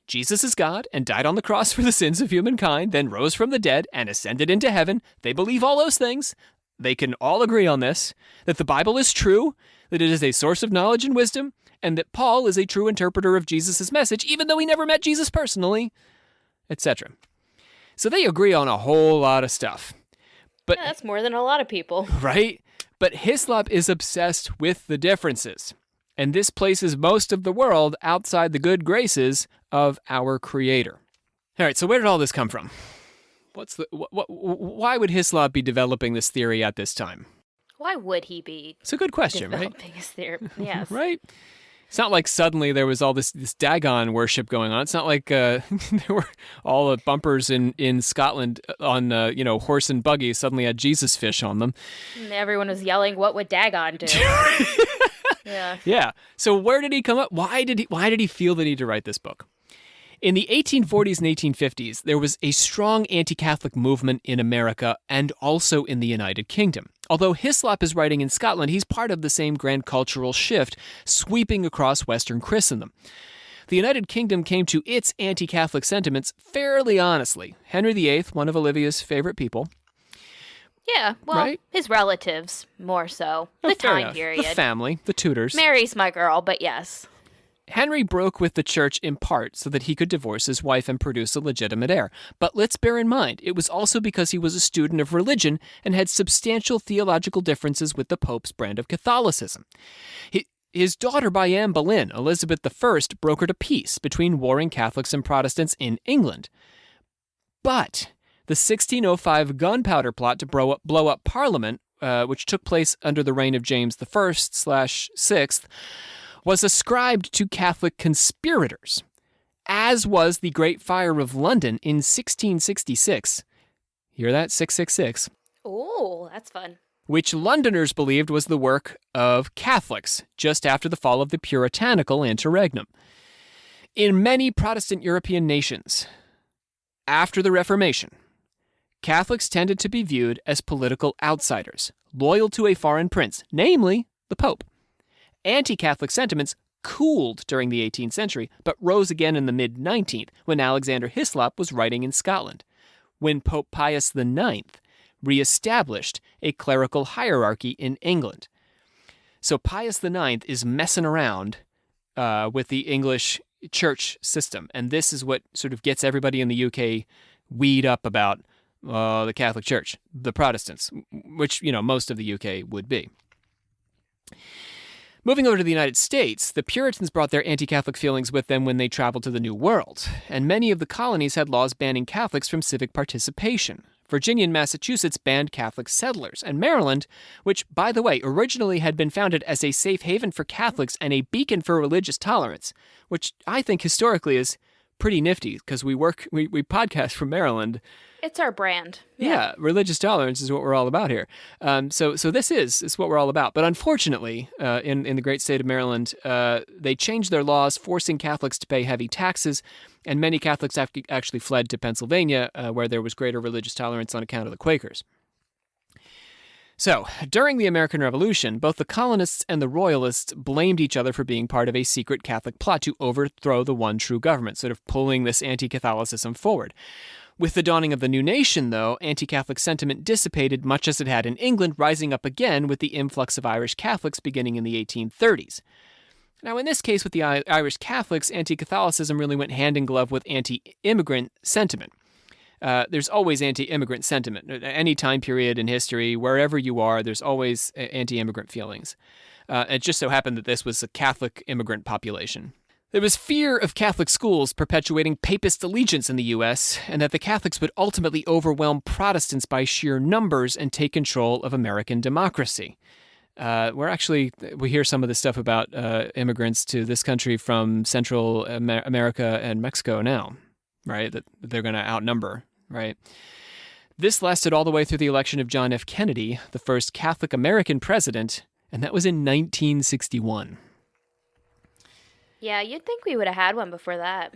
Jesus is God and died on the cross for the sins of humankind, then rose from the dead and ascended into heaven. They believe all those things. They can all agree on this, that the Bible is true, that it is a source of knowledge and wisdom, and that Paul is a true interpreter of Jesus' message, even though he never met Jesus personally, etc. So they agree on a whole lot of stuff. But Yeah, that's more than a lot of people. right? But Hislop is obsessed with the differences, and this places most of the world outside the good graces of our Creator. All right, so where did all this come from? Why would Hislop be developing this theory at this time? Why would he be It's a good question, right? developing his theory? Yes. Right? It's not like suddenly there was all this Dagon worship going on. It's not like there were all the bumpers in Scotland on horse and buggy suddenly had Jesus fish on them. And everyone was yelling, "What would Dagon do?" Yeah. Yeah. So where did he come up? Why did he feel the need to write this book? In the 1840s and 1850s, there was a strong anti-Catholic movement in America and also in the United Kingdom. Although Hislop is writing in Scotland, he's part of the same grand cultural shift sweeping across Western Christendom. The United Kingdom came to its anti-Catholic sentiments fairly honestly. Henry VIII, one of Olivia's favorite people. Yeah, well, Right? his relatives, more so. Oh, The fair time enough. period. The family, the Tudors. Mary's my girl, but yes. Henry broke with the church in part so that he could divorce his wife and produce a legitimate heir. But let's bear in mind, it was also because he was a student of religion and had substantial theological differences with the Pope's brand of Catholicism. His daughter by Anne Boleyn, Elizabeth I, brokered a peace between warring Catholics and Protestants in England. But the 1605 gunpowder plot to blow up Parliament, which took place under the reign of James I/6th, was ascribed to Catholic conspirators, as was the Great Fire of London in 1666. Hear that? 666. Ooh, that's fun. Which Londoners believed was the work of Catholics just after the fall of the puritanical interregnum. In many Protestant European nations, after the Reformation, Catholics tended to be viewed as political outsiders, loyal to a foreign prince, namely the Pope. Anti-Catholic sentiments cooled during the 18th century, but rose again in the mid-19th when Alexander Hislop was writing in Scotland, when Pope Pius IX reestablished a clerical hierarchy in England. So Pius IX is messing around with the English church system, and this is what sort of gets everybody in the UK weed up about the Catholic Church, the Protestants, which, most of the UK would be. Moving over to the United States, the Puritans brought their anti-Catholic feelings with them when they traveled to the New World, and many of the colonies had laws banning Catholics from civic participation. Virginia and Massachusetts banned Catholic settlers, and Maryland, which, by the way, originally had been founded as a safe haven for Catholics and a beacon for religious tolerance, which I think historically is pretty nifty because we podcast from Maryland. It's our brand. Yeah, religious tolerance is what we're all about here. So this is what we're all about. But unfortunately, in the great state of Maryland, they changed their laws, forcing Catholics to pay heavy taxes, and many Catholics actually fled to Pennsylvania, where there was greater religious tolerance on account of the Quakers. So, during the American Revolution, both the colonists and the royalists blamed each other for being part of a secret Catholic plot to overthrow the one true government, sort of pulling this anti-Catholicism forward. With the dawning of the new nation, though, anti-Catholic sentiment dissipated much as it had in England, rising up again with the influx of Irish Catholics beginning in the 1830s. Now, in this case with the Irish Catholics, anti-Catholicism really went hand in glove with anti-immigrant sentiment. There's always anti-immigrant sentiment. Any time period in history, wherever you are, there's always anti-immigrant feelings. It just so happened that this was a Catholic immigrant population. There was fear of Catholic schools perpetuating papist allegiance in the U.S., and that the Catholics would ultimately overwhelm Protestants by sheer numbers and take control of American democracy. We hear some of this stuff about immigrants to this country from Central America and Mexico now. right? That they're going to outnumber, right? This lasted all the way through the election of John F. Kennedy, the first Catholic American president, and that was in 1961. Yeah, you'd think we would have had one before that.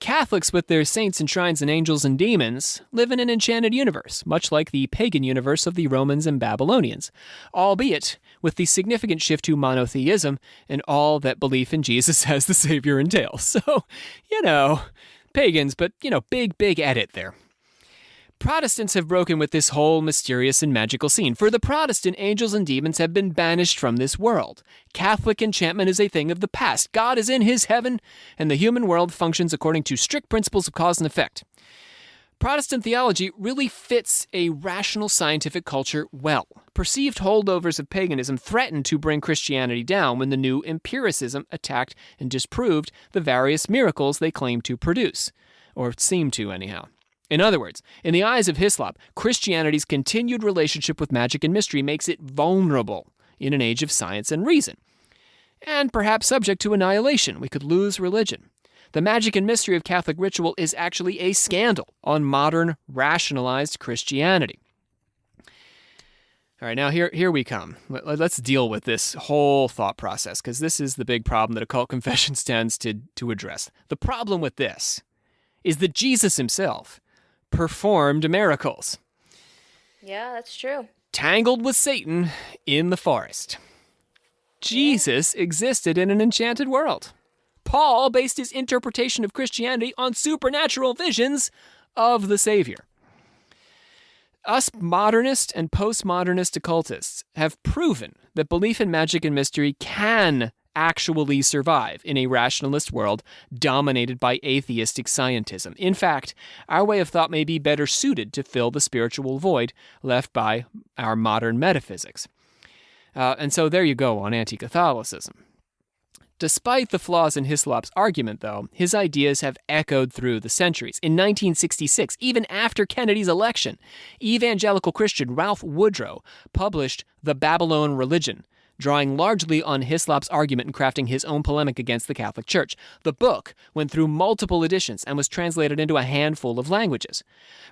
Catholics, with their saints and shrines and angels and demons, live in an enchanted universe, much like the pagan universe of the Romans and Babylonians, albeit with the significant shift to monotheism and all that belief in Jesus as the Savior entails. So, pagans, but, big edit there. Protestants have broken with this whole mysterious and magical scene. For the Protestant, angels and demons have been banished from this world. Catholic enchantment is a thing of the past. God is in his heaven, and the human world functions according to strict principles of cause and effect. Protestant theology really fits a rational scientific culture well. Perceived holdovers of paganism threatened to bring Christianity down when the new empiricism attacked and disproved the various miracles they claimed to produce, or seemed to anyhow. In other words, in the eyes of Hislop, Christianity's continued relationship with magic and mystery makes it vulnerable in an age of science and reason. And perhaps subject to annihilation, we could lose religion. The magic and mystery of Catholic ritual is actually a scandal on modern, rationalized Christianity. All right, now here we come. Let's deal with this whole thought process, because this is the big problem that Occult Confessions tends to address. The problem with this is that Jesus himself performed miracles. Yeah, that's true. Tangled with Satan in the forest. Jesus existed in an enchanted world. Paul based his interpretation of Christianity on supernatural visions of the Savior. Us modernist and postmodernist occultists have proven that belief in magic and mystery can actually survive in a rationalist world dominated by atheistic scientism. In fact, our way of thought may be better suited to fill the spiritual void left by our modern metaphysics. And so there you go on anti-Catholicism. Despite the flaws in Hislop's argument, though, his ideas have echoed through the centuries. In 1966, even after Kennedy's election, evangelical Christian Ralph Woodrow published The Babylonian Religion, drawing largely on Hislop's argument and crafting his own polemic against the Catholic Church. The book went through multiple editions and was translated into a handful of languages.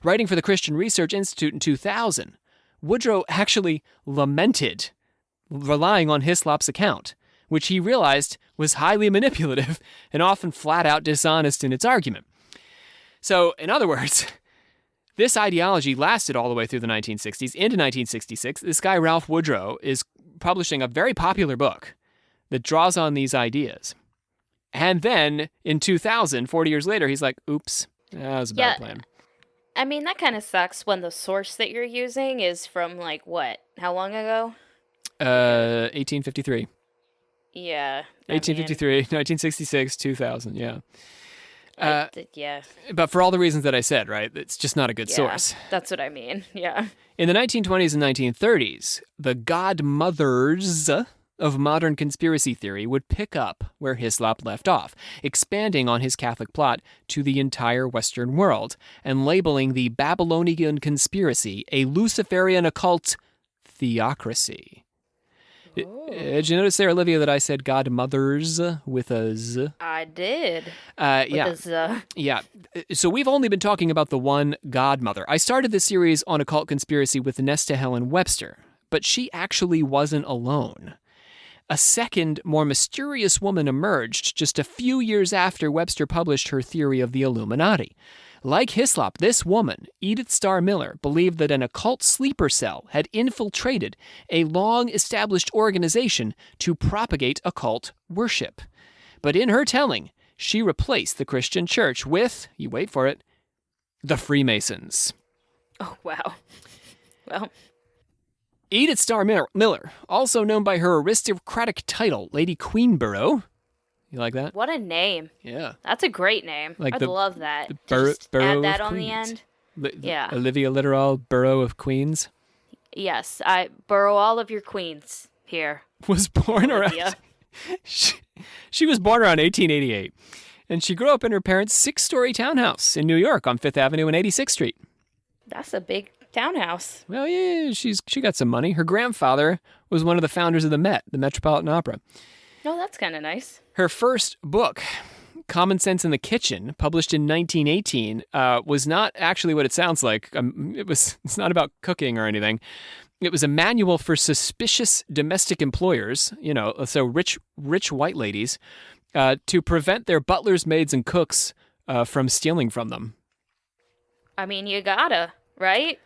Writing for the Christian Research Institute in 2000, Woodrow actually lamented relying on Hislop's account, which he realized was highly manipulative and often flat-out dishonest in its argument. So, in other words, this ideology lasted all the way through the 1960s. Into 1966, this guy Ralph Woodrow is publishing a very popular book that draws on these ideas. And then, in 2000, 40 years later, he's like, oops, that was a bad plan. I mean, that kind of sucks when the source that you're using is from, like, what? How long ago? 1853. Yeah. 1853, 1966, 2000, yeah. Yeah. But for all the reasons that I said, right? It's just not a good source. That's what I mean, yeah. In the 1920s and 1930s, the godmothers of modern conspiracy theory would pick up where Hislop left off, expanding on his Catholic plot to the entire Western world and labeling the Babylonian conspiracy a Luciferian occult theocracy. Did you notice there, Olivia, that I said godmothers with a Z? I did. Yeah. So we've only been talking about the one godmother. I started this series on occult conspiracy with Nesta Helen Webster, but she actually wasn't alone. A second, more mysterious woman emerged just a few years after Webster published her theory of the Illuminati. Like Hislop, this woman, Edith Starr Miller, believed that an occult sleeper cell had infiltrated a long-established organization to propagate occult worship. But in her telling, she replaced the Christian church with, you wait for it, the Freemasons. Oh, wow. Well, Edith Starr Miller, also known by her aristocratic title, Lady Queenborough. You like that? What a name. Yeah. That's a great name. Like I'd love that. Just add that on the end. Yeah. Olivia Littoral, Borough of Queens. Yes, I borrow all of your queens here. Was born around... She was born around 1888, and she grew up in her parents' 6-story townhouse in New York on 5th Avenue and 86th Street. That's a big townhouse. Well, yeah, she got some money. Her grandfather was one of the founders of the Met, the Metropolitan Opera. Oh, that's kind of nice. Her first book, Common Sense in the Kitchen, published in 1918, was not actually what it sounds like. It's not about cooking or anything. It was a manual for suspicious domestic employers, so rich white ladies, to prevent their butlers, maids, and cooks from stealing from them. I mean, you gotta, right?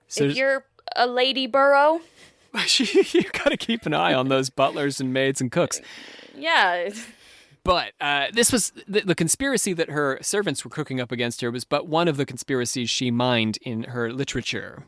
So if you're a Lady Burrow. you gotta keep an eye on those butlers and maids and cooks. Yeah. But this was the conspiracy that her servants were cooking up against her was but one of the conspiracies she mined in her literature.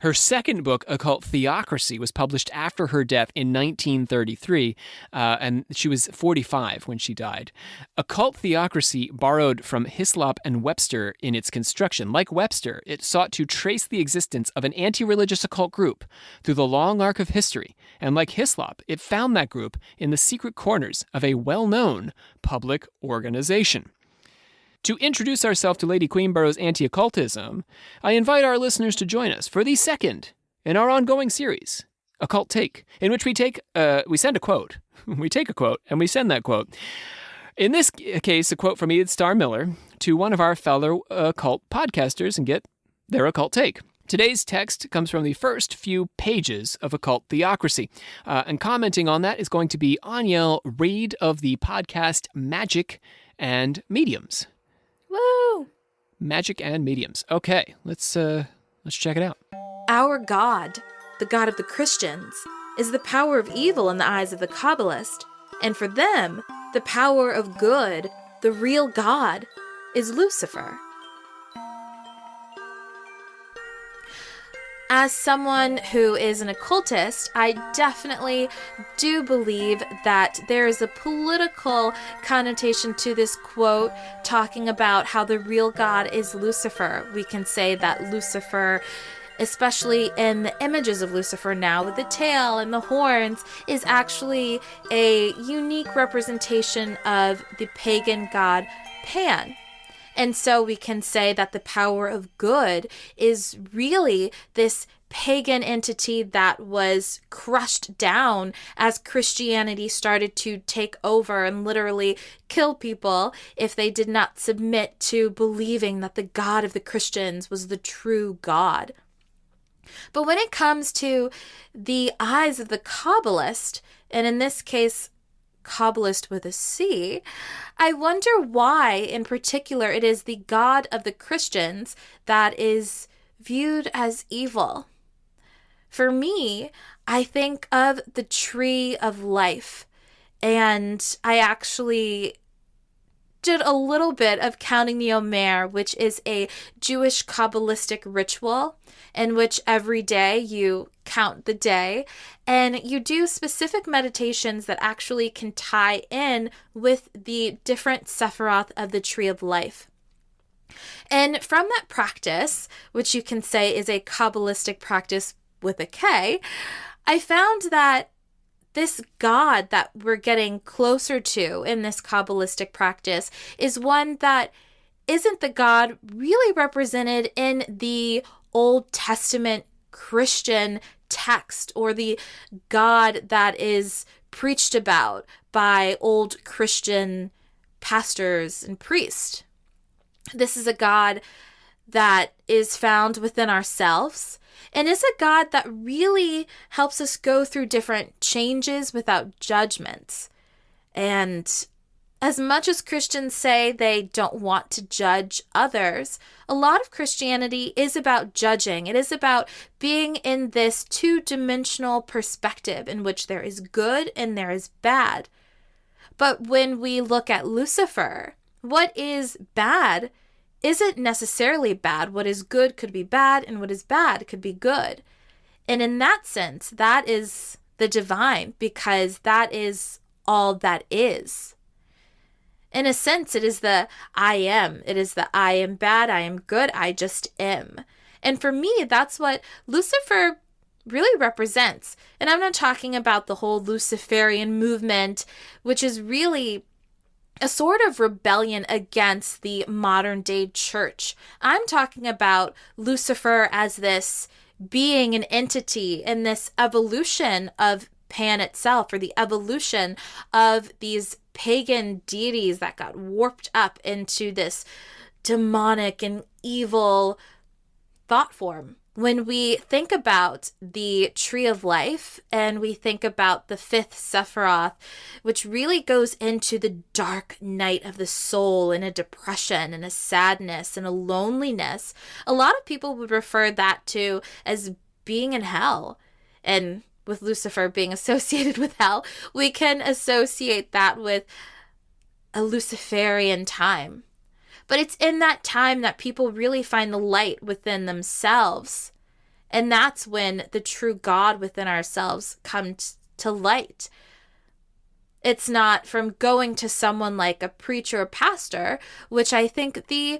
Her second book, Occult Theocracy, was published after her death in 1933, and she was 45 when she died. Occult Theocracy borrowed from Hislop and Webster in its construction. Like Webster, it sought to trace the existence of an anti-religious occult group through the long arc of history, and like Hislop, it found that group in the secret corners of a well-known public organization. To introduce ourselves to Lady Queenborough's anti-occultism, I invite our listeners to join us for the second in our ongoing series, Occult Take, in which we send a quote. We take a quote, and we send that quote. In this case, a quote from Edith Starr Miller to one of our fellow occult podcasters and get their occult take. Today's text comes from the first few pages of Occult Theocracy, and commenting on that is going to be Aniel Reid of the podcast Magic and Mediums. Woo! Magic and Mediums. Okay, let's check it out. Our God, the God of the Christians, is the power of evil in the eyes of the Kabbalist, and for them, the power of good, the real God, is Lucifer. As someone who is an occultist, I definitely do believe that there is a political connotation to this quote talking about how the real God is Lucifer. We can say that Lucifer, especially in the images of Lucifer now with the tail and the horns, is actually a unique representation of the pagan god Pan. And so we can say that the power of good is really this pagan entity that was crushed down as Christianity started to take over and literally kill people if they did not submit to believing that the God of the Christians was the true God. But when it comes to the eyes of the Kabbalist, and in this case, Kabbalist with a C, I wonder why, in particular, it is the God of the Christians that is viewed as evil. For me, I think of the tree of life, and I actually did a little bit of counting the Omer, which is a Jewish Kabbalistic ritual in which every day you count the day and you do specific meditations that actually can tie in with the different Sephiroth of the tree of life. And from that practice, which you can say is a Kabbalistic practice with a K, I found that this God that we're getting closer to in this Kabbalistic practice is one that isn't the God really represented in the Old Testament Christian text or the God that is preached about by old Christian pastors and priests. This is a God that is found within ourselves and is a God that really helps us go through different changes without judgments. And as much as Christians say they don't want to judge others, a lot of Christianity is about judging. It is about being in this two-dimensional perspective in which there is good and there is bad. But when we look at Lucifer, what is bad isn't necessarily bad. What is good could be bad, and what is bad could be good. And in that sense, that is the divine, because that is all that is. In a sense, it is the I am. It is the I am bad, I am good, I just am. And for me, that's what Lucifer really represents. And I'm not talking about the whole Luciferian movement, which is really a sort of rebellion against the modern day church. I'm talking about Lucifer as this being, an entity, and this evolution of Pan itself, or the evolution of these pagan deities that got warped up into this demonic and evil thought form. When we think about the Tree of Life and we think about the fifth Sephiroth, which really goes into the dark night of the soul and a depression and a sadness and a loneliness, a lot of people would refer that to as being in hell. And with Lucifer being associated with hell, we can associate that with a Luciferian time. But it's in that time that people really find the light within themselves. And that's when the true God within ourselves comes to light. It's not from going to someone like a preacher or pastor, which I think the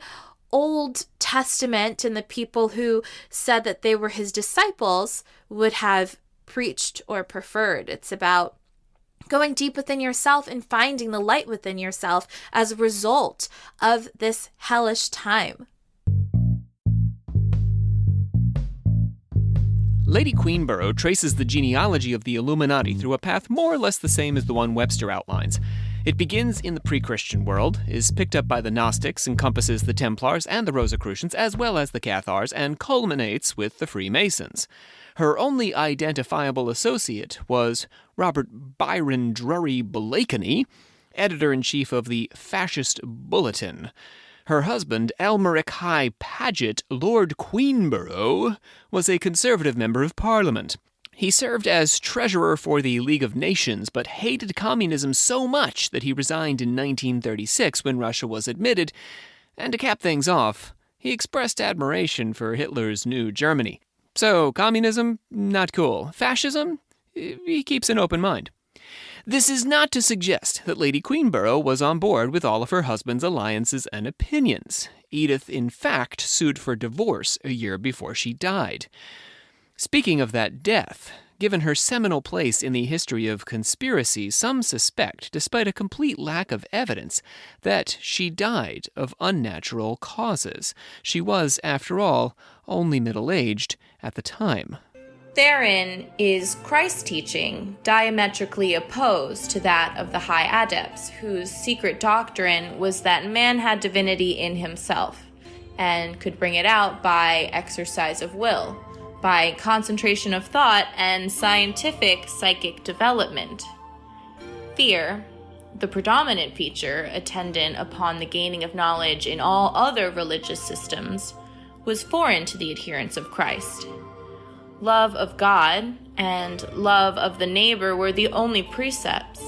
Old Testament and the people who said that they were his disciples would have preached or preferred. It's about going deep within yourself and finding the light within yourself as a result of this hellish time. Lady Queenborough traces the genealogy of the Illuminati through a path more or less the same as the one Webster outlines. It begins in the pre-Christian world, is picked up by the Gnostics, encompasses the Templars and the Rosicrucians, as well as the Cathars, and culminates with the Freemasons. Her only identifiable associate was Robert Byron Drury Blakeney, editor-in-chief of the Fascist Bulletin. Her husband, Elmeric High Paget, Lord Queenborough, was a Conservative member of Parliament. He served as treasurer for the League of Nations, but hated communism so much that he resigned in 1936 when Russia was admitted, and to cap things off, he expressed admiration for Hitler's new Germany. So, communism, not cool. Fascism, he keeps an open mind. This is not to suggest that Lady Queenborough was on board with all of her husband's alliances and opinions. Edith, in fact, sued for divorce a year before she died. Speaking of that death, given her seminal place in the history of conspiracy, some suspect, despite a complete lack of evidence, that she died of unnatural causes. She was, after all, only middle-aged at the time. Therein is Christ's teaching diametrically opposed to that of the high adepts, whose secret doctrine was that man had divinity in himself and could bring it out by exercise of will, by concentration of thought and scientific psychic development. Fear, the predominant feature attendant upon the gaining of knowledge in all other religious systems, was foreign to the adherents of Christ. Love of God and love of the neighbor were the only precepts.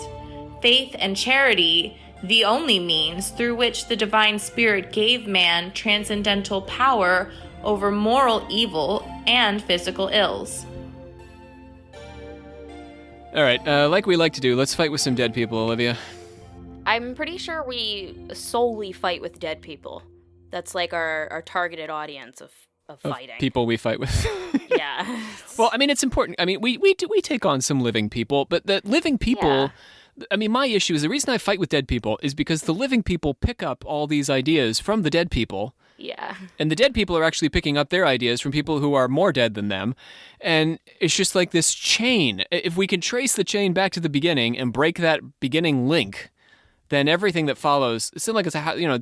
Faith and charity, the only means through which the divine spirit gave man transcendental power over moral evil and physical ills. All right, like we like to do, let's fight with some dead people, Olivia. I'm pretty sure we solely fight with dead people. That's like our targeted audience of fighting. People we fight with. Yeah. Well, I mean, it's important. I mean, we take on some living people, but the living people, I mean, my issue is the reason I fight with dead people is because the living people pick up all these ideas from the dead people. Yeah. And the dead people are actually picking up their ideas from people who are more dead than them. And it's just like this chain. If we can trace the chain back to the beginning and break that beginning link, then everything that follows, it's like it's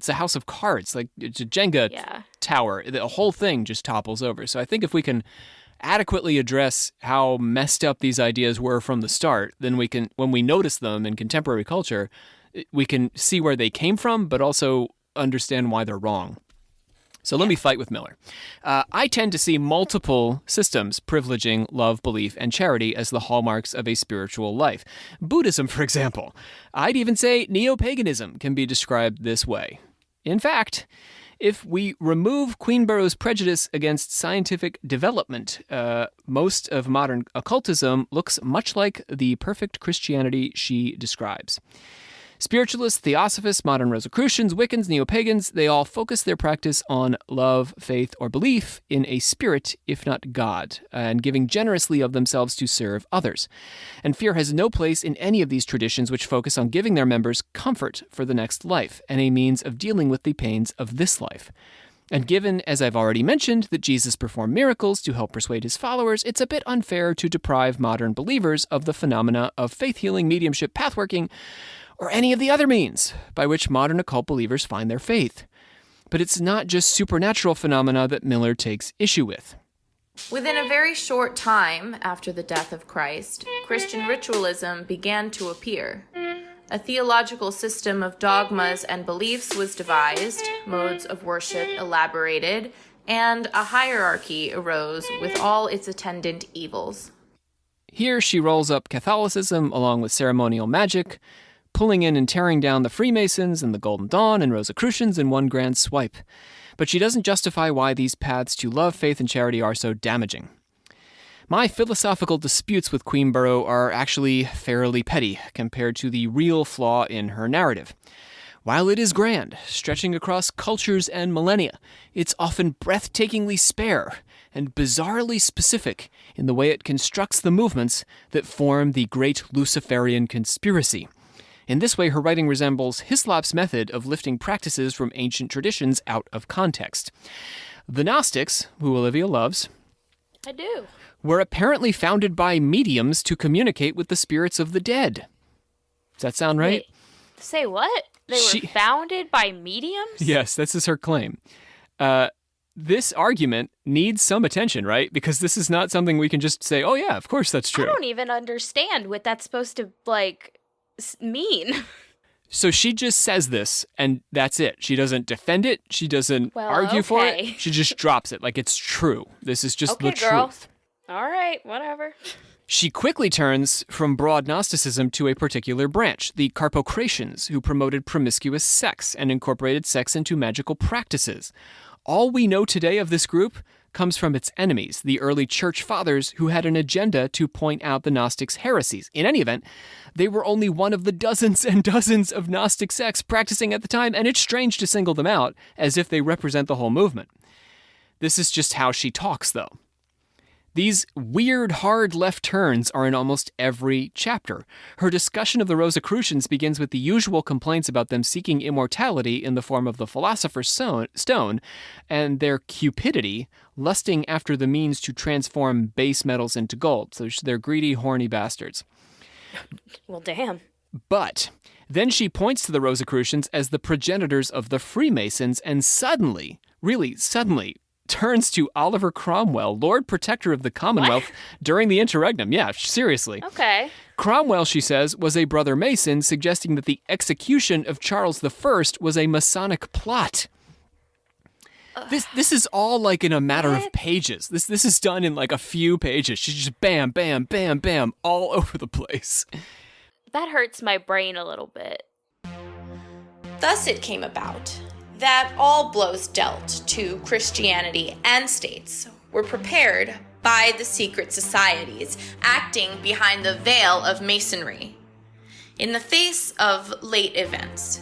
a house of cards, like it's a Jenga tower. The whole thing just topples over. So I think if we can adequately address how messed up these ideas were from the start, then we can, when we notice them in contemporary culture, we can see where they came from, but also understand why they're wrong. So let me fight with Miller. I tend to see multiple systems privileging love, belief, and charity as the hallmarks of a spiritual life. Buddhism, for example. I'd even say neo-paganism can be described this way. In fact, if we remove Queenborough's prejudice against scientific development, most of modern occultism looks much like the perfect Christianity she describes. Spiritualists, Theosophists, modern Rosicrucians, Wiccans, Neo-pagans, they all focus their practice on love, faith, or belief in a spirit, if not God, and giving generously of themselves to serve others. And fear has no place in any of these traditions which focus on giving their members comfort for the next life and a means of dealing with the pains of this life. And given, as I've already mentioned, that Jesus performed miracles to help persuade his followers, it's a bit unfair to deprive modern believers of the phenomena of faith healing, mediumship, pathworking, or any of the other means by which modern occult believers find their faith. But it's not just supernatural phenomena that Miller takes issue with. Within a very short time after the death of Christ, Christian ritualism began to appear. A theological system of dogmas and beliefs was devised, modes of worship elaborated, and a hierarchy arose with all its attendant evils. Here she rolls up Catholicism along with ceremonial magic, pulling in and tearing down the Freemasons and the Golden Dawn and Rosicrucians in one grand swipe. But she doesn't justify why these paths to love, faith, and charity are so damaging. My philosophical disputes with Queenborough are actually fairly petty compared to the real flaw in her narrative. While it is grand, stretching across cultures and millennia, it's often breathtakingly spare and bizarrely specific in the way it constructs the movements that form the great Luciferian conspiracy. In this way, her writing resembles Hislop's method of lifting practices from ancient traditions out of context. The Gnostics, who Olivia loves, I do. were apparently founded by mediums to communicate with the spirits of the dead. Does that sound right? Wait, say what? They were founded by mediums? Yes, this is her claim. This argument needs some attention, right? Because this is not something we can just say, oh yeah, of course that's true. I don't even understand what that's supposed to, mean. So she just says this, and that's it. She doesn't defend it. She doesn't argue for it. She just drops it like it's true. This is just the truth. All right, whatever. She quickly turns from broad Gnosticism to a particular branch, the Carpocratians, who promoted promiscuous sex and incorporated sex into magical practices. All we know today of this group comes from its enemies, the early church fathers who had an agenda to point out the Gnostics' heresies. In any event, they were only one of the dozens and dozens of Gnostic sects practicing at the time, and it's strange to single them out as if they represent the whole movement. This is just how she talks, though. These weird, hard left turns are in almost every chapter. Her discussion of the Rosicrucians begins with the usual complaints about them seeking immortality in the form of the Philosopher's Stone, and their cupidity, lusting after the means to transform base metals into gold. So they're greedy, horny bastards. Well, damn. But then she points to the Rosicrucians as the progenitors of the Freemasons, and suddenly, really suddenly, turns to Oliver Cromwell, Lord Protector of the Commonwealth, during the interregnum. Yeah, seriously. Okay. Cromwell, she says, was a brother Mason, suggesting that the execution of Charles I was a Masonic plot. This is all like in a matter of pages. This is done in like a few pages. She's just bam, bam, bam, bam, all over the place. That hurts my brain a little bit. Thus it came about that all blows dealt to Christianity and states were prepared by the secret societies acting behind the veil of Masonry. In the face of late events,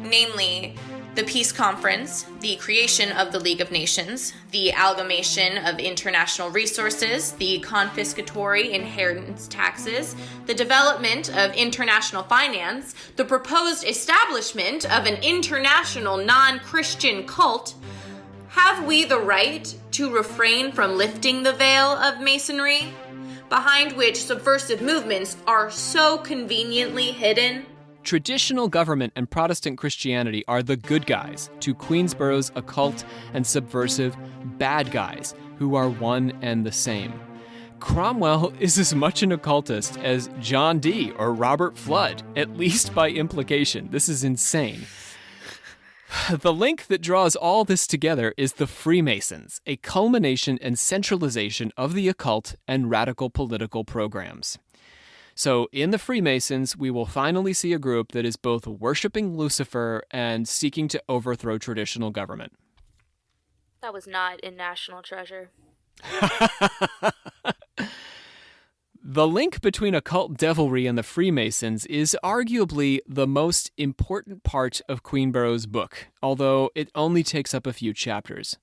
namely the Peace Conference, the creation of the League of Nations, the amalgamation of international resources, the confiscatory inheritance taxes, the development of international finance, the proposed establishment of an international non-Christian cult, have we the right to refrain from lifting the veil of Masonry, behind which subversive movements are so conveniently hidden? Traditional government and Protestant Christianity are the good guys to Queenborough's occult and subversive bad guys, who are one and the same. Cromwell is as much an occultist as John Dee or Robert Flood, at least by implication. This is insane. The link that draws all this together is the Freemasons, a culmination and centralization of the occult and radical political programs. So in the Freemasons, we will finally see a group that is both worshiping Lucifer and seeking to overthrow traditional government. That was not in National Treasure. The link between occult devilry and the Freemasons is arguably the most important part of Queenborough's book, although it only takes up a few chapters.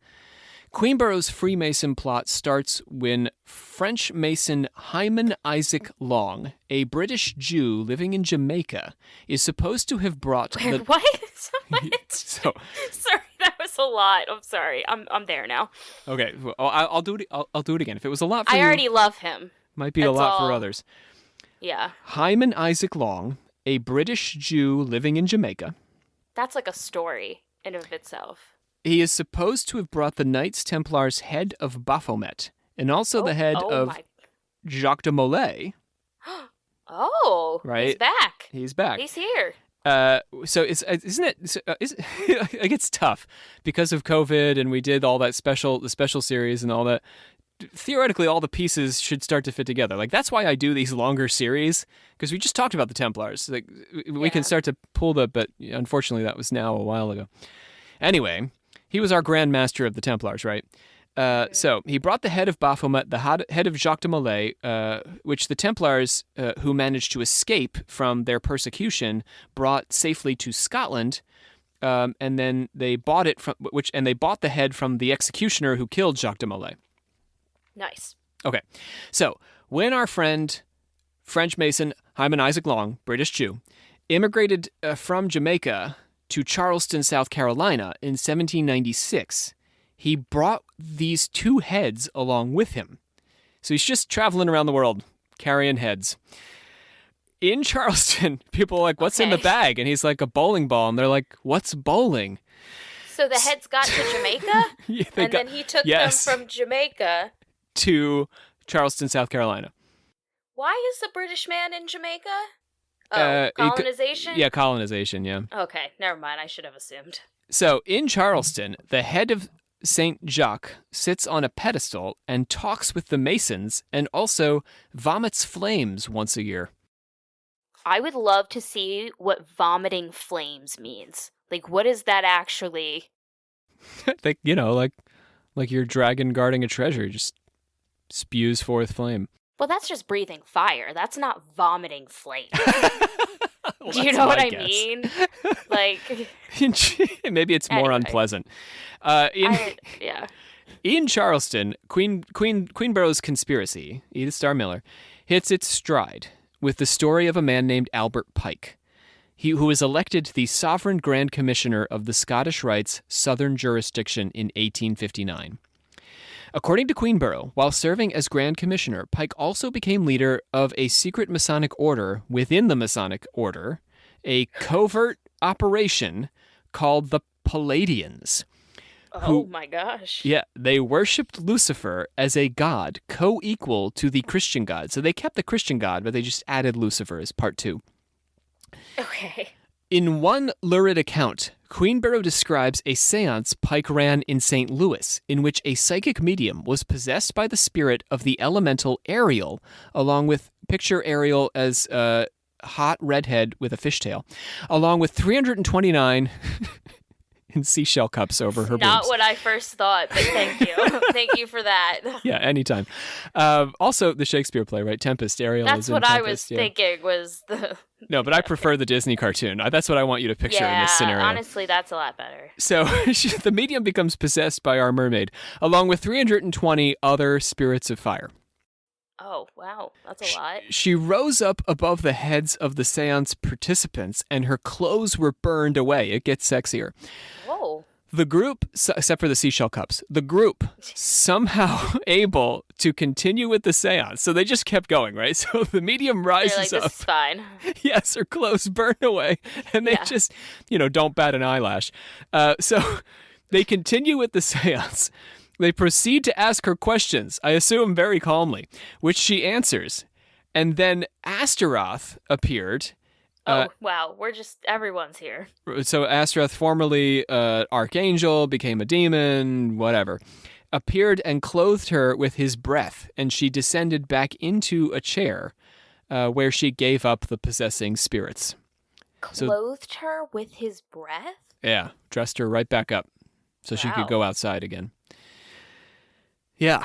Queenborough's Freemason plot starts when French Mason Hyman Isaac Long, a British Jew living in Jamaica, is supposed to have brought What? So, sorry, that was a lot. I'm sorry. I'm there now. Okay, well, I'll do it. I'll do it again. If it was a lot for you, I already love him. might be a lot for others. Yeah. Hyman Isaac Long, a British Jew living in Jamaica. That's like a story in of itself. He is supposed to have brought the Knights Templars' head of Baphomet and also the head of Jacques de Molay. Oh, right? He's back. He's back. He's here. So isn't it? Like it's tough because of COVID, and we did all that the special series and all that. Theoretically, all the pieces should start to fit together. Like that's why I do these longer series because we just talked about the Templars. Like we can start to pull but unfortunately that was now a while ago. Anyway, he was our Grand Master of the Templars, right? So he brought the head of Baphomet, the head of Jacques de Molay, which the Templars, who managed to escape from their persecution, brought safely to Scotland, and then they bought the head from the executioner who killed Jacques de Molay. Nice. Okay, so when our friend, French Mason Hyman Isaac Long, British Jew, immigrated from Jamaica to Charleston, South Carolina in 1796, he brought these two heads along with him. So he's just traveling around the world carrying heads. In Charleston, people are like, what's in the bag? And he's like, a bowling ball. And they're like, what's bowling? So the heads got to Jamaica? Then he took them from Jamaica to Charleston, South Carolina. Why is the British man in Jamaica? Oh, colonization? Colonization, yeah. Okay, never mind. I should have assumed. So in Charleston, the head of Saint Jacques sits on a pedestal and talks with the Masons and also vomits flames once a year. I would love to see what vomiting flames means. Like, what is that actually? Like, like your dragon guarding a treasure just spews forth flame. Well, that's just breathing fire. That's not vomiting flame. Well, do you know what I mean? Like, maybe it's more unpleasant. In Charleston, Queenborough's conspiracy, Edith Starr Miller, hits its stride with the story of a man named Albert Pike, who was elected the Sovereign Grand Commissioner of the Scottish Rites Southern Jurisdiction in 1859. According to Queenborough, while serving as Grand Commissioner, Pike also became leader of a secret Masonic order within the Masonic order, a covert operation called the Palladians. Oh my gosh. Yeah, they worshipped Lucifer as a god co-equal to the Christian god. So they kept the Christian god, but they just added Lucifer as part 2. Okay. In one lurid account, Queenborough describes a seance Pike ran in St. Louis, in which a psychic medium was possessed by the spirit of the elemental Ariel, along with picture Ariel as a hot redhead with a fishtail, along with 329 in seashell cups over her boobs. Not what I first thought, but thank you. Thank you for that. Yeah, anytime. Also, the Shakespeare play, right? Tempest, Ariel is in Tempest. That's what I was thinking was the... No, but I prefer the Disney cartoon. That's what I want you to picture in this scenario. Honestly, that's a lot better. So the medium becomes possessed by our mermaid, along with 320 other spirits of fire. Oh, wow. That's a lot. She rose up above the heads of the seance participants, and her clothes were burned away. It gets sexier. Whoa. The group, except for the seashell cups, the group somehow able to continue with the seance. So they just kept going, right? So the medium rises up. This is fine. Yes, her clothes burn away, and they just, don't bat an eyelash. So they continue with the seance. They proceed to ask her questions, I assume very calmly, which she answers. And then Astaroth appeared. Wow. Everyone's here. So Astaroth, formerly archangel, became a demon, whatever, appeared and clothed her with his breath, and she descended back into a chair where she gave up the possessing spirits. Clothed her with his breath? Yeah, dressed her right back up so she could go outside again. Yeah.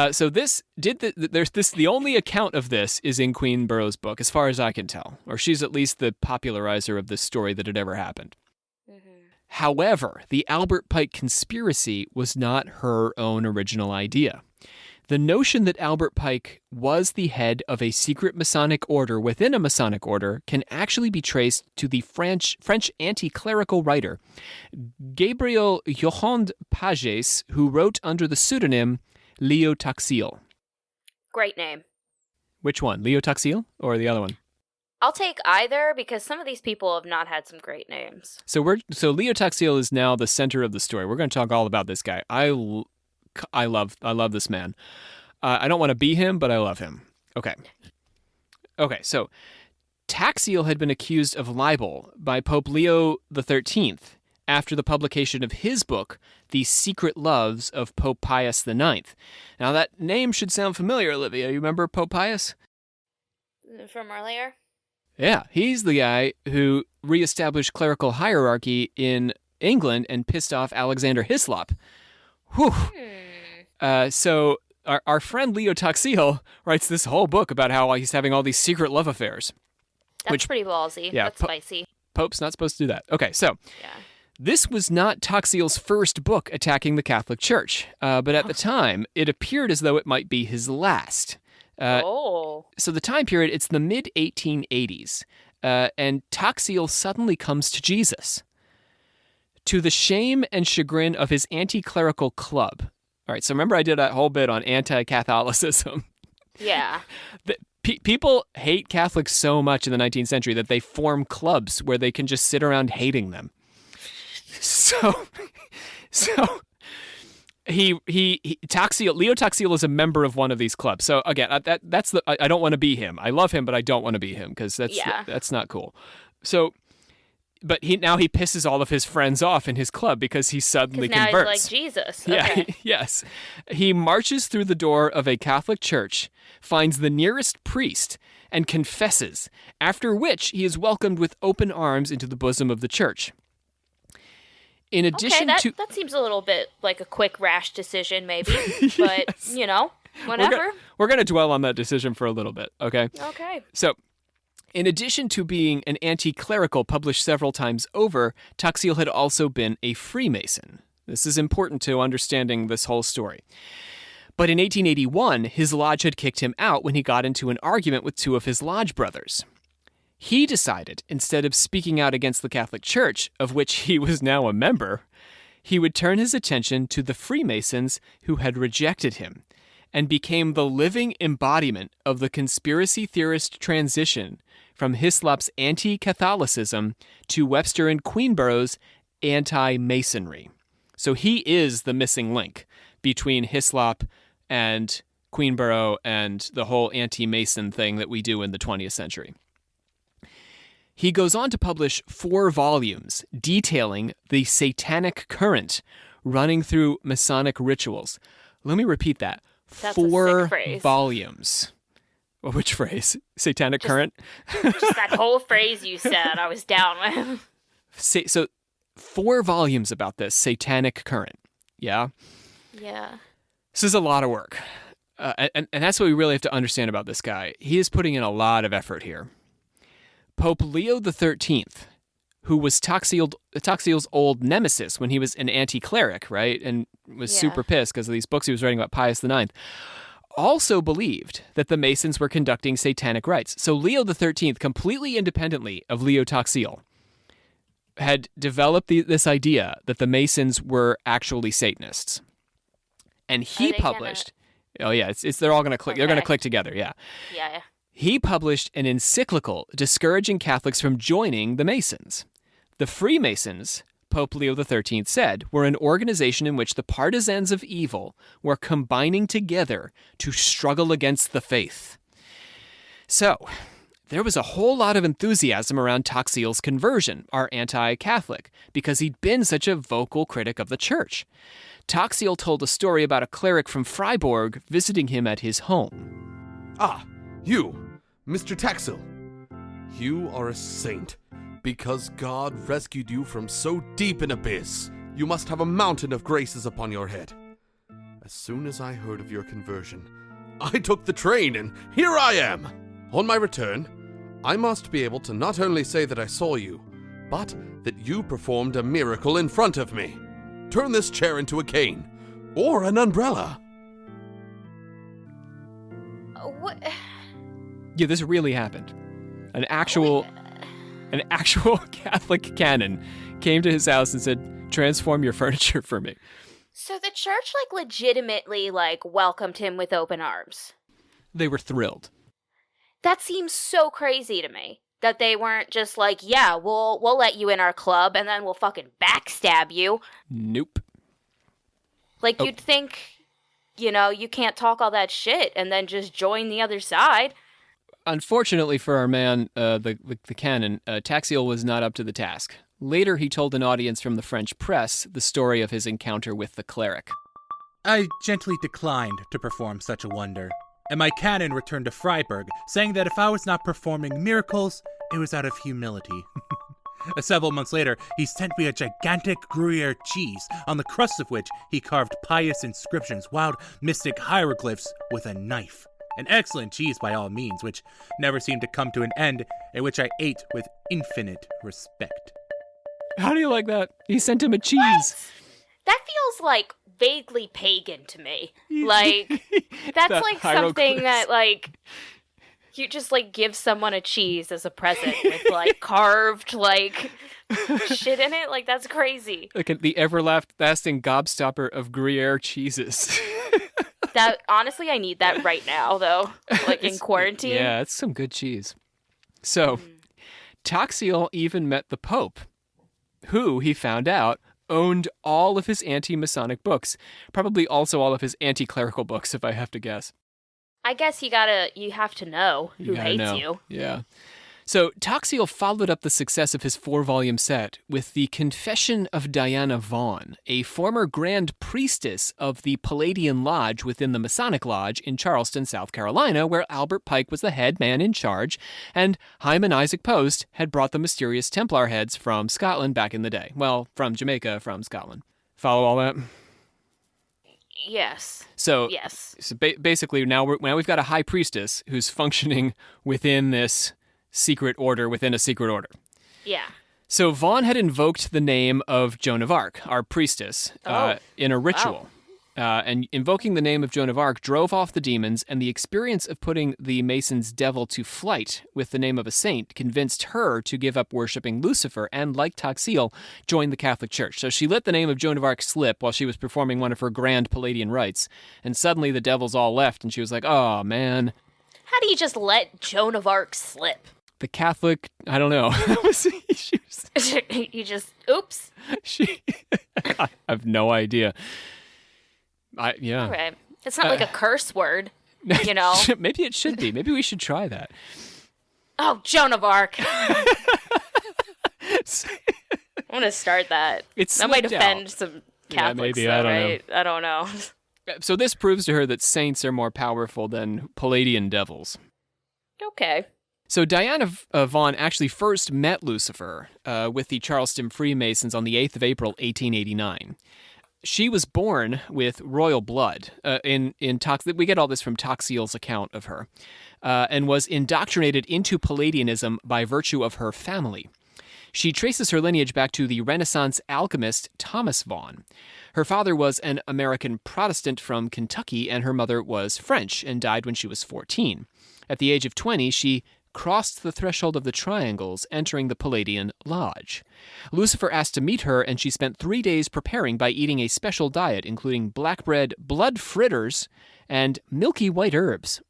So the only account of this is in Queenborough's book, as far as I can tell. Or she's at least the popularizer of this story that it ever happened. Mm-hmm. However, the Albert Pike conspiracy was not her own original idea. The notion that Albert Pike was the head of a secret Masonic order within a Masonic order can actually be traced to the French anti-clerical writer Gabriel Johann Pages, who wrote under the pseudonym Leo Taxil. Great name. Which one? Leo Taxil or the other one? I'll take either because some of these people have not had some great names. So Leo Taxiel is now the center of the story. We're going to talk all about this guy. I love this man. I don't want to be him, but I love him. Okay, so Taxiel had been accused of libel by Pope Leo XIII after the publication of his book, The Secret Loves of Pope Pius IX. Now, that name should sound familiar, Olivia. You remember Pope Pius? From earlier? Yeah, he's the guy who reestablished clerical hierarchy in England and pissed off Alexander Hislop. Whew. So our friend Leo Taxiel writes this whole book about how he's having all these secret love affairs. That's pretty ballsy. Yeah, That's spicy. Pope's not supposed to do that. Okay, so Yeah. this was not Taxiel's first book attacking the Catholic Church, but at the time, it appeared as though it might be his last. So the time period, it's the mid-1880s, and Taxiel suddenly comes to Jesus, to the shame and chagrin of his anti-clerical club. All right, so remember I did that whole bit on anti-Catholicism. Yeah. People hate Catholics so much in the 19th century that they form clubs where they can just sit around hating them. So Leo Taxiel is a member of one of these clubs. So again, I don't want to be him. I love him, but I don't want to be him because that's not cool. So, but he pisses all of his friends off in his club because he suddenly converts. Now he's like Jesus. Okay. Yeah, yes. He marches through the door of a Catholic church, finds the nearest priest, and confesses, after which he is welcomed with open arms into the bosom of the church. In addition that seems a little bit like a quick, rash decision, maybe. But, yes. Whatever. We're going to dwell on that decision for a little bit, okay? Okay. So, in addition to being an anti-clerical published several times over, Taxiel had also been a Freemason. This is important to understanding this whole story. But in 1881, his lodge had kicked him out when he got into an argument with two of his lodge brothers. He decided, instead of speaking out against the Catholic Church, of which he was now a member, he would turn his attention to the Freemasons who had rejected him, and became the living embodiment of the conspiracy theorist transition from Hislop's anti-Catholicism to Webster and Queenborough's anti-Masonry. So he is the missing link between Hislop and Queenborough and the whole anti-Mason thing that we do in the 20th century. He goes on to publish 4 volumes detailing the satanic current running through Masonic rituals. Let me repeat that. That's 4 a sick phrase. Volumes. Well, which phrase? Satanic current? Just that whole phrase you said, I was down with. So 4 volumes about this satanic current. Yeah? Yeah. This is a lot of work. And that's what we really have to understand about this guy. He is putting in a lot of effort here. Pope Leo XIII, who was Taxiel's old nemesis when he was an anti-cleric, right? And was super pissed because of these books he was writing about Pius IX, also believed that the Masons were conducting satanic rites. So Leo XIII, completely independently of Leo Taxiel, had developed this idea that the Masons were actually Satanists. And he published... Oh, yeah, they're all going to click. Okay. They're going to click together, yeah. Yeah. He published an encyclical discouraging Catholics from joining the Masons. The Freemasons, Pope Leo XIII said, were an organization in which the partisans of evil were combining together to struggle against the faith. So, there was a whole lot of enthusiasm around Taxiel's conversion, our anti-Catholic, because he'd been such a vocal critic of the church. Taxiel told a story about a cleric from Freiburg visiting him at his home. Ah, you, Mr. Taxiel. You are a saint. Because God rescued you from so deep an abyss, you must have a mountain of graces upon your head. As soon as I heard of your conversion, I took the train and here I am. On my return, I must be able to not only say that I saw you, but that you performed a miracle in front of me. Turn this chair into a cane, or an umbrella. What? Yeah, this really happened. An actual Catholic canon came to his house and said, transform your furniture for me. So the church, legitimately, welcomed him with open arms. They were thrilled. That seems so crazy to me. That they weren't just like, yeah, we'll let you in our club and then we'll fucking backstab you. Nope. Like, you'd think, you can't talk all that shit and then just join the other side. Unfortunately for our man, the canon, Taxiel was not up to the task. Later, he told an audience from the French press the story of his encounter with the cleric. I gently declined to perform such a wonder, and my canon returned to Freiburg, saying that if I was not performing miracles, it was out of humility. Several months later, he sent me a gigantic Gruyere cheese, on the crust of which he carved pious inscriptions, wild mystic hieroglyphs with a knife. An excellent cheese by all means, which never seemed to come to an end, and which I ate with infinite respect. How do you like that? He sent him a cheese. What? That feels like vaguely pagan to me. Like, that's like something that, like, you just, like, give someone a cheese as a present with, like, carved, like, shit in it. Like, that's crazy. Like the everlasting gobstopper of Gruyere cheeses. That, honestly, I need that right now, though. Like, in quarantine. Yeah, it's some good cheese. So, Taxiel even met the Pope, who, he found out, owned all of his anti-Masonic books. Probably also all of his anti-clerical books, if I have to guess. I guess you have to know who hates you. Yeah. So Taxiel followed up the success of his 4-volume set with The Confession of Diana Vaughan, a former Grand Priestess of the Palladian Lodge within the Masonic Lodge in Charleston, South Carolina, where Albert Pike was the head man in charge, and Hyman Isaac Post had brought the mysterious Templar heads from Scotland back in the day. Well, from Jamaica, from Scotland. Follow all that? Yes. So, yes. So basically, now we've got a high priestess who's functioning within this secret order within a secret order. Yeah. So Vaughn had invoked the name of Joan of Arc, our priestess, in a ritual. And invoking the name of Joan of Arc drove off the demons, and the experience of putting the Mason's devil to flight with the name of a saint convinced her to give up worshipping Lucifer and, like Taxiel, join the Catholic Church. So she let the name of Joan of Arc slip while she was performing one of her grand Palladian rites, and suddenly the devils all left, and she was like, oh, man. How do you just let Joan of Arc slip? The Catholic, I don't know. You just, oops. I have no idea. Yeah. All right. It's not like a curse word, you know? Maybe it should be. Maybe we should try that. Oh, Joan of Arc. I'm going to start that. That might offend some Catholics, maybe. Though, I don't right? know. I don't know. So this proves to her that saints are more powerful than Palladian devils. Okay. So Diana Vaughan actually first met Lucifer with the Charleston Freemasons on the 8th of April, 1889. She was born with royal blood. We get all this from Taxiel's account of her, and was indoctrinated into Palladianism by virtue of her family. She traces her lineage back to the Renaissance alchemist Thomas Vaughan. Her father was an American Protestant from Kentucky, and her mother was French and died when she was 14. At the age of 20, she crossed the threshold of the triangles, entering the Palladian Lodge. Lucifer asked to meet her, and she spent 3 days preparing by eating a special diet, including black bread, blood fritters, and milky white herbs.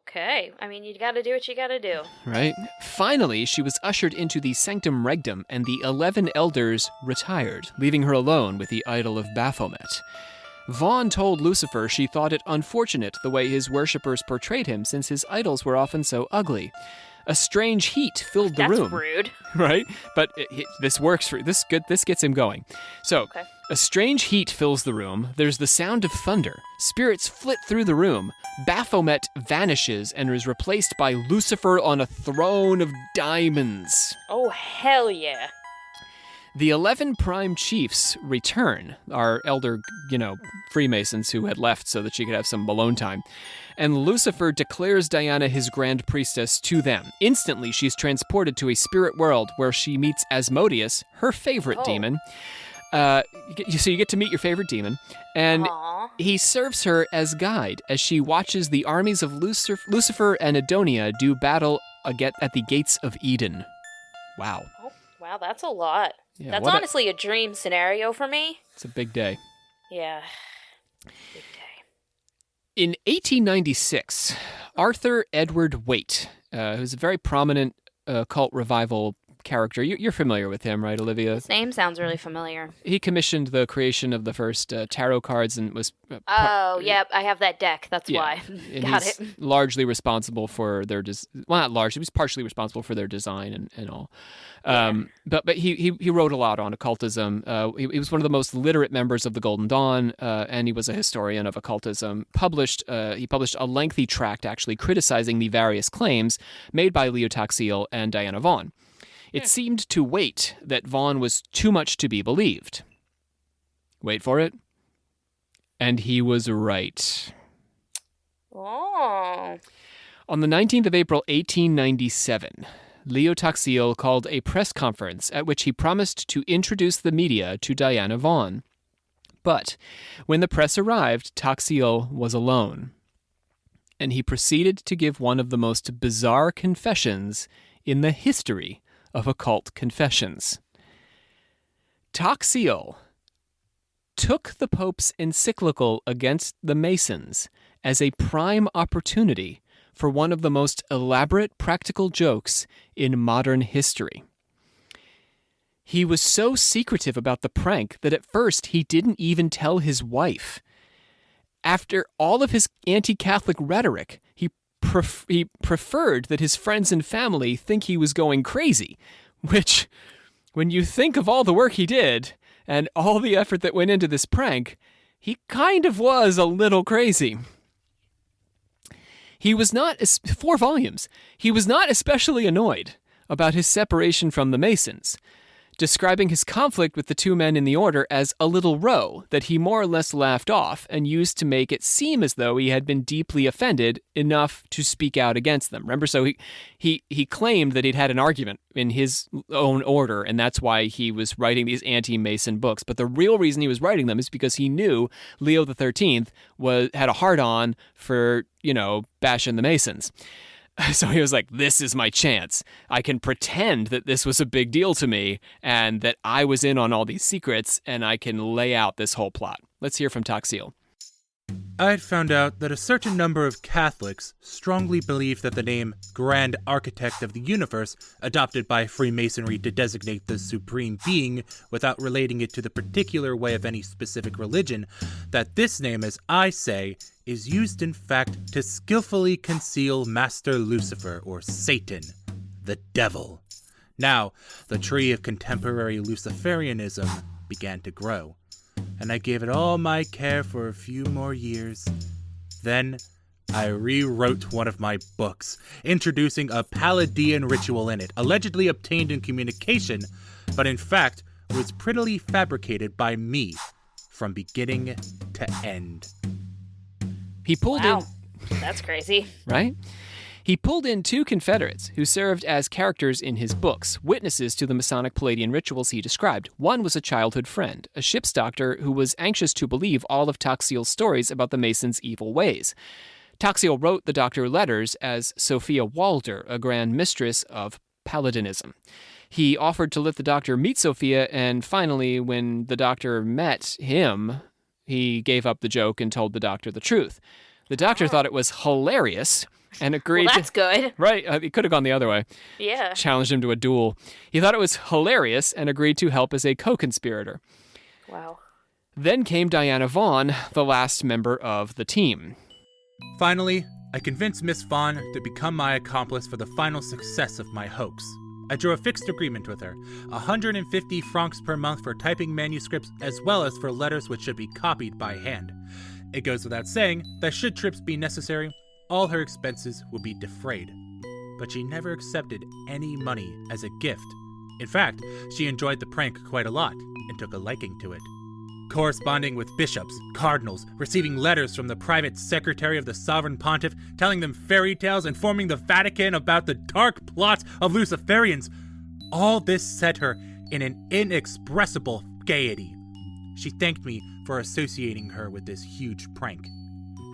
Okay. I mean, you gotta do what you gotta do. Right? Finally, she was ushered into the Sanctum Regdom, and the 11 elders retired, leaving her alone with the idol of Baphomet. Vaughan told Lucifer she thought it unfortunate the way his worshippers portrayed him, since his idols were often so ugly. A strange heat filled the room. That's rude. Right? But this works for this gets him going. So, okay. A strange heat fills the room. There's the sound of thunder. Spirits flit through the room. Baphomet vanishes and is replaced by Lucifer on a throne of diamonds. Oh, hell yeah. The 11 prime chiefs return, our elder, Freemasons who had left so that she could have some alone time. And Lucifer declares Diana his grand priestess to them. Instantly, she's transported to a spirit world where she meets Asmodeus, her favorite demon. So you get to meet your favorite demon. And he serves her as guide as she watches the armies of Lucifer and Adonia do battle at the gates of Eden. Wow. Oh, wow, that's a lot. Yeah, that's honestly a dream scenario for me. It's a big day. Yeah. Big day. In 1896, Arthur Edward Waite, who's a very prominent cult revival character. You're familiar with him, right, Olivia? His name sounds really familiar. He commissioned the creation of the first tarot cards and was... Yep, I have that deck. That's why. And Got he's it. largely responsible for their... well, not largely. He was partially responsible for their design and all. But he wrote a lot on occultism. He was one of the most literate members of the Golden Dawn, and he was a historian of occultism. He published a lengthy tract actually criticizing the various claims made by Leo Taxiel and Diana Vaughan. It seemed to Waite that Vaughan was too much to be believed. Wait for it. And he was right. Oh. On the 19th of April, 1897, Leo Taxiel called a press conference at which he promised to introduce the media to Diana Vaughan. But when the press arrived, Taxiel was alone. And he proceeded to give one of the most bizarre confessions in the history of occult confessions. Taxiel took the Pope's encyclical against the Masons as a prime opportunity for one of the most elaborate practical jokes in modern history. He was so secretive about the prank that at first he didn't even tell his wife. After all of his anti-Catholic rhetoric, he preferred that his friends and family think he was going crazy, which, when you think of all the work he did and all the effort that went into this prank, he kind of was a little crazy. He was not, 4 volumes, he was not especially annoyed about his separation from the Masons, describing his conflict with the 2 men in the order as a little row that he more or less laughed off and used to make it seem as though he had been deeply offended enough to speak out against them. Remember, so he claimed that he'd had an argument in his own order, and that's why he was writing these anti-Mason books. But the real reason he was writing them is because he knew Leo XIII had a hard-on for, bashing the Masons. So he was like, this is my chance. I can pretend that this was a big deal to me and that I was in on all these secrets, and I can lay out this whole plot. Let's hear from Taxiel. I had found out that a certain number of Catholics strongly believe that the name Grand Architect of the Universe, adopted by Freemasonry to designate the supreme being without relating it to the particular way of any specific religion, that this name, as I say, is used in fact to skillfully conceal Master Lucifer, or Satan, the devil. Now, the tree of contemporary Luciferianism began to grow, and I gave it all my care for a few more years. Then I rewrote one of my books, introducing a Palladian ritual in it, allegedly obtained in communication, but in fact was prettily fabricated by me from beginning to end. He pulled in... That's crazy. Right? He pulled in 2 Confederates who served as characters in his books, witnesses to the Masonic Palladian rituals he described. One was a childhood friend, a ship's doctor who was anxious to believe all of Taxiel's stories about the Masons' evil ways. Taxiel wrote the doctor letters as Sophia Walder, a grand mistress of Palladianism. He offered to let the doctor meet Sophia, and finally, when the doctor met him, he gave up the joke and told the doctor the truth. The doctor thought it was hilarious and agreed. Well, that's good. Right. He could have gone the other way. Yeah. Challenged him to a duel. He thought it was hilarious and agreed to help as a co-conspirator. Wow. Then came Diana Vaughan, the last member of the team. Finally, I convinced Miss Vaughan to become my accomplice for the final success of my hoax. I drew a fixed agreement with her, 150 francs per month for typing manuscripts as well as for letters which should be copied by hand. It goes without saying that should trips be necessary, all her expenses would be defrayed. But she never accepted any money as a gift. In fact, she enjoyed the prank quite a lot and took a liking to it. Corresponding with bishops, cardinals, receiving letters from the private secretary of the sovereign pontiff, telling them fairy tales, informing the Vatican about the dark plots of Luciferians. All this set her in an inexpressible gaiety. She thanked me for associating her with this huge prank.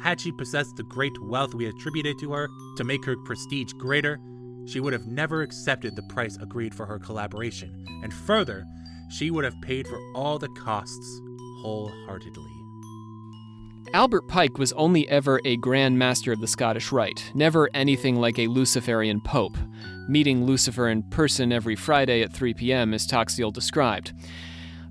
Had she possessed the great wealth we attributed to her to make her prestige greater, she would have never accepted the price agreed for her collaboration, and further, she would have paid for all the costs wholeheartedly. Albert Pike was only ever a Grand Master of the Scottish Rite, never anything like a Luciferian pope, meeting Lucifer in person every Friday at 3 p.m. as Toxiel described.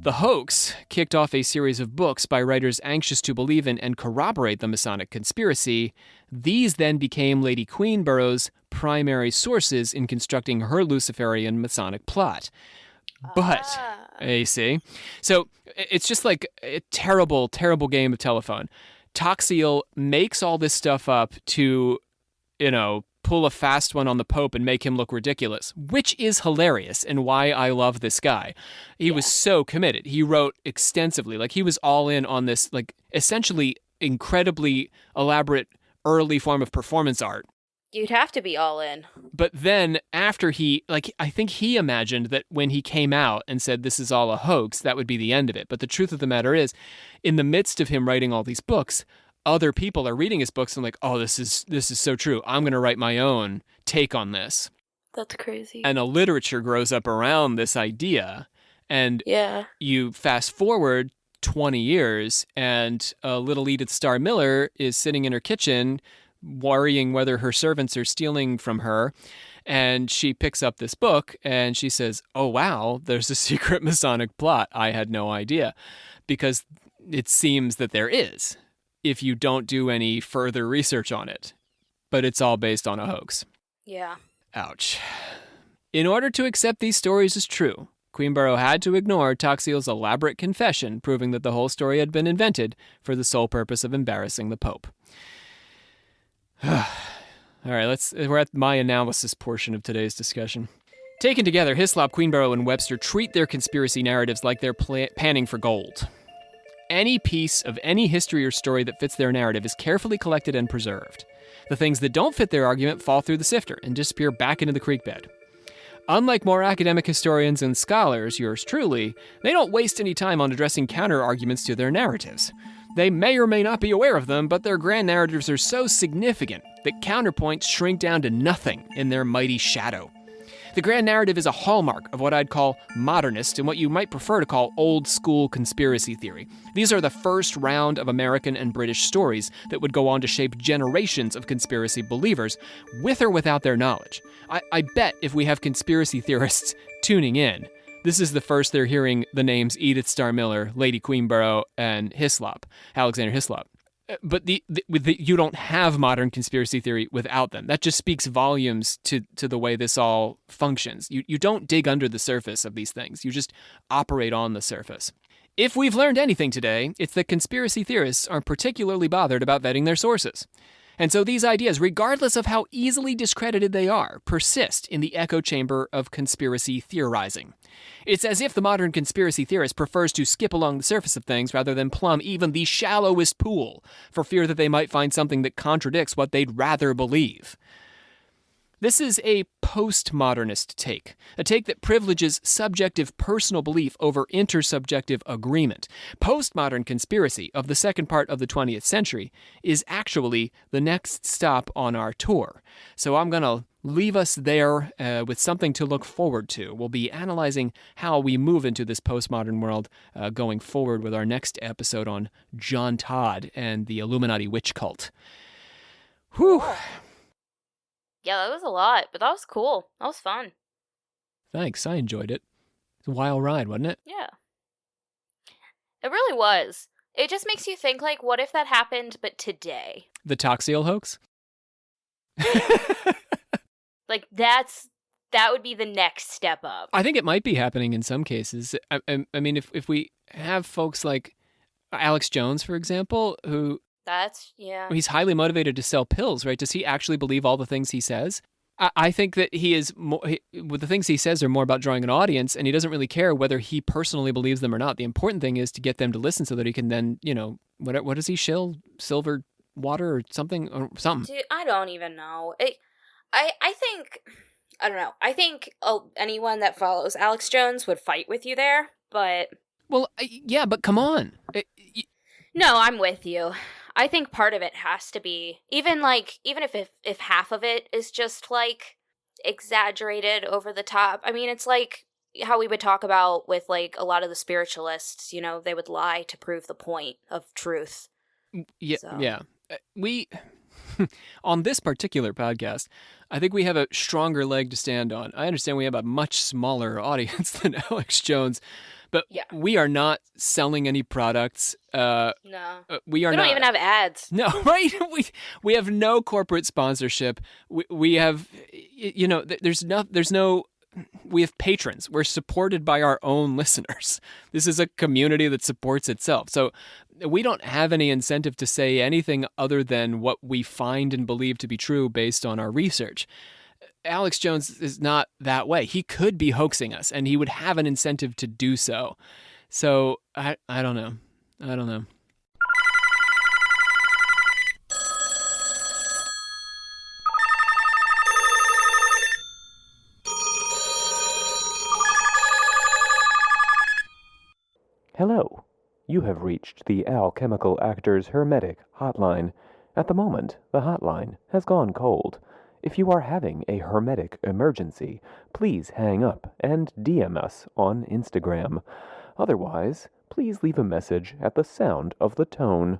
The hoax kicked off a series of books by writers anxious to believe in and corroborate the Masonic conspiracy. These then became Lady Queenborough's primary sources in constructing her Luciferian Masonic plot. But, you see, so it's just like a terrible, terrible game of telephone. Toxiel makes all this stuff up to, pull a fast one on the Pope and make him look ridiculous, which is hilarious and why I love this guy. He was so committed. He wrote extensively. Like, he was all in on this, like, essentially incredibly elaborate early form of performance art. You'd have to be all in. But then after I think he imagined that when he came out and said this is all a hoax, that would be the end of it. But the truth of the matter is, in the midst of him writing all these books, other people are reading his books and like, oh, this is so true. I'm going to write my own take on this. That's crazy. And a literature grows up around this idea. And you fast forward 20 years and little Edith Starr Miller is sitting in her kitchen worrying whether her servants are stealing from her. And she picks up this book and she says, oh, wow, there's a secret Masonic plot. I had no idea. Because it seems that there is, if you don't do any further research on it. But it's all based on a hoax. Yeah. Ouch. In order to accept these stories as true, Queenborough had to ignore Toxiel's elaborate confession, proving that the whole story had been invented for the sole purpose of embarrassing the Pope. All right, we're at my analysis portion of today's discussion. Taken together, Hislop, Queenborough, and Webster treat their conspiracy narratives like they're panning for gold. Any piece of any history or story that fits their narrative is carefully collected and preserved. The things that don't fit their argument fall through the sifter and disappear back into the creek bed. Unlike more academic historians and scholars, yours truly, they don't waste any time on addressing counter-arguments to their narratives. They may or may not be aware of them, but their grand narratives are so significant that counterpoints shrink down to nothing in their mighty shadow. The grand narrative is a hallmark of what I'd call modernist and what you might prefer to call old-school conspiracy theory. These are the first round of American and British stories that would go on to shape generations of conspiracy believers, with or without their knowledge. I bet if we have conspiracy theorists tuning in, this is the first they're hearing the names Edith Starr Miller, Lady Queenborough, and Hislop, Alexander Hislop. But you don't have modern conspiracy theory without them. That just speaks volumes to the way this all functions. You don't dig under the surface of these things. You just operate on the surface. If we've learned anything today, it's that conspiracy theorists are particularly bothered about vetting their sources. And so these ideas, regardless of how easily discredited they are, persist in the echo chamber of conspiracy theorizing. It's as if the modern conspiracy theorist prefers to skip along the surface of things rather than plumb even the shallowest pool for fear that they might find something that contradicts what they'd rather believe. This is a postmodernist take, a take that privileges subjective personal belief over intersubjective agreement. Postmodern conspiracy of the second part of the 20th century is actually the next stop on our tour. So I'm going to leave us there with something to look forward to. We'll be analyzing how we move into this postmodern world going forward with our next episode on John Todd and the Illuminati witch cult. Whew. Yeah, that was a lot, but that was cool. That was fun. Thanks, I enjoyed it. It's a wild ride, wasn't it? Yeah. It really was. It just makes you think, like, what if that happened, but today? The Toxiel hoax? Like, that would be the next step up. I think it might be happening in some cases. I mean, if we have folks like Alex Jones, for example, who... he's highly motivated to sell pills, right? Does he actually believe all the things he says? I think that he is the things he says are more about drawing an audience, and he doesn't really care whether he personally believes them or not. The important thing is to get them to listen so that he can then, what does he shill? Silver water or something? Dude, I don't even know. I think, I don't know. I think anyone that follows Alex Jones would fight with you there, but... Well, yeah, but come on. No, I'm with you. I think part of it has to be, even if half of it is just, like, exaggerated over the top. I mean, it's like how we would talk about with, like, a lot of the spiritualists, they would lie to prove the point of truth. Yeah, So. yeah. We, on this particular podcast, I think we have a stronger leg to stand on. I understand we have a much smaller audience than Alex Jones, but Yeah. we are not selling any products. No. We are We not don't even have ads. No, right? We have no corporate sponsorship. We have, there's no. We have patrons. We're supported by our own listeners. This is a community that supports itself. So we don't have any incentive to say anything other than what we find and believe to be true based on our research. Alex Jones is not that way. He could be hoaxing us, and he would have an incentive to do so. So I don't know. I don't know. Hello. You have reached the Alchemical Actors Hermetic Hotline. At the moment, the hotline has gone cold. If you are having a hermetic emergency, please hang up and DM us on Instagram. Otherwise, please leave a message at the sound of the tone.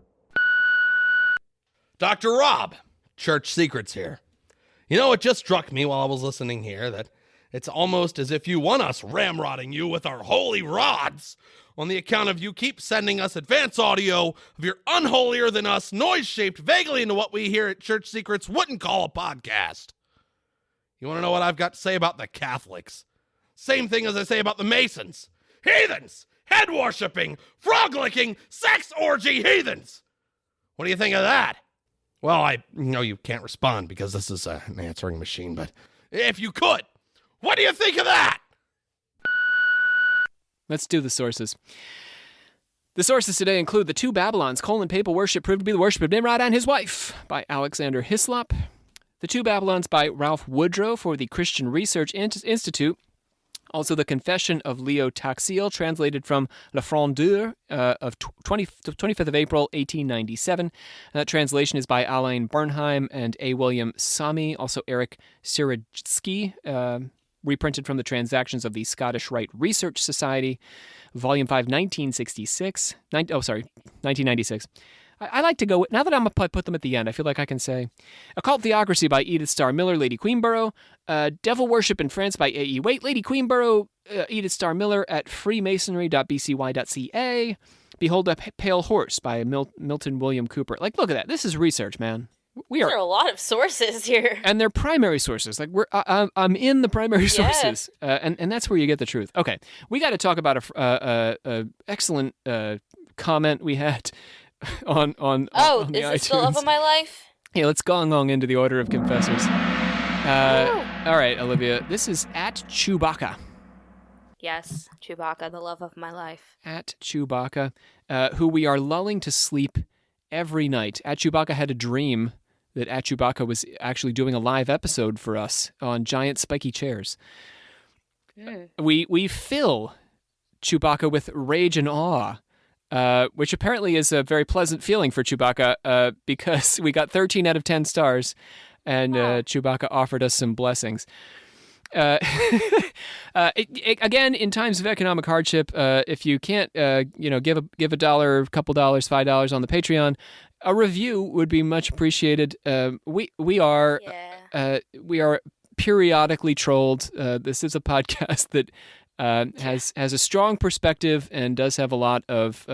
Dr. Rob, Church Secrets here. You know, it just struck me while I was listening here that it's almost as if you want us ramrodding you with our holy rods on the account of you keep sending us advance audio of your unholier-than-us, noise-shaped vaguely into what we here at Church Secrets wouldn't call a podcast. You want to know what I've got to say about the Catholics? Same thing as I say about the Masons. Heathens! Head-worshipping, frog-licking, sex-orgy heathens! What do you think of that? Well, I know you can't respond because this is an answering machine, but if you could, what do you think of that? Let's do the sources. The sources today include The Two Babylons, Papal Worship Proved to be the Worship of Nimrod and His Wife by Alexander Hislop. The Two Babylons by Ralph Woodrow for the Christian Research Institute. Also, The Confession of Leo Taxiel, translated from Le Frondeur of 25th of April, 1897. That translation is by Alain Bernheim and A. William Sami. Also, Eric Siritsky, reprinted from the Transactions of the Scottish Rite Research Society, Volume 5, 1996. I like to go, now that I'm going to put them at the end, I feel like I can say Occult Theocracy by Edith Starr Miller, Lady Queenborough, Devil Worship in France by A.E. Waite, Lady Queenborough, Edith Starr Miller at freemasonry.bcy.ca, Behold a Pale Horse by Milton William Cooper. Like, look at that. This is research, man. There are a lot of sources here. And they're primary sources. Like I'm in the primary sources, and that's where you get the truth. Okay, we got to talk about a excellent comment we had on Is the this iTunes. the love of my life? Yeah, let's go along into the order of confessors. All right, Olivia, this is at Chewbacca. Yes, Chewbacca, the love of my life. At Chewbacca, who we are lulling to sleep every night. At Chewbacca had a dream that At Chewbacca was actually doing a live episode for us on giant spiky chairs. We fill Chewbacca with rage and awe, which apparently is a very pleasant feeling for Chewbacca, because we got 13 out of 10 stars, and Chewbacca offered us some blessings. Again, in times of economic hardship, if you can't, give a dollar, a couple dollars, $5 on the Patreon, a review would be much appreciated. We are periodically trolled. This is a podcast that has a strong perspective and does have a lot of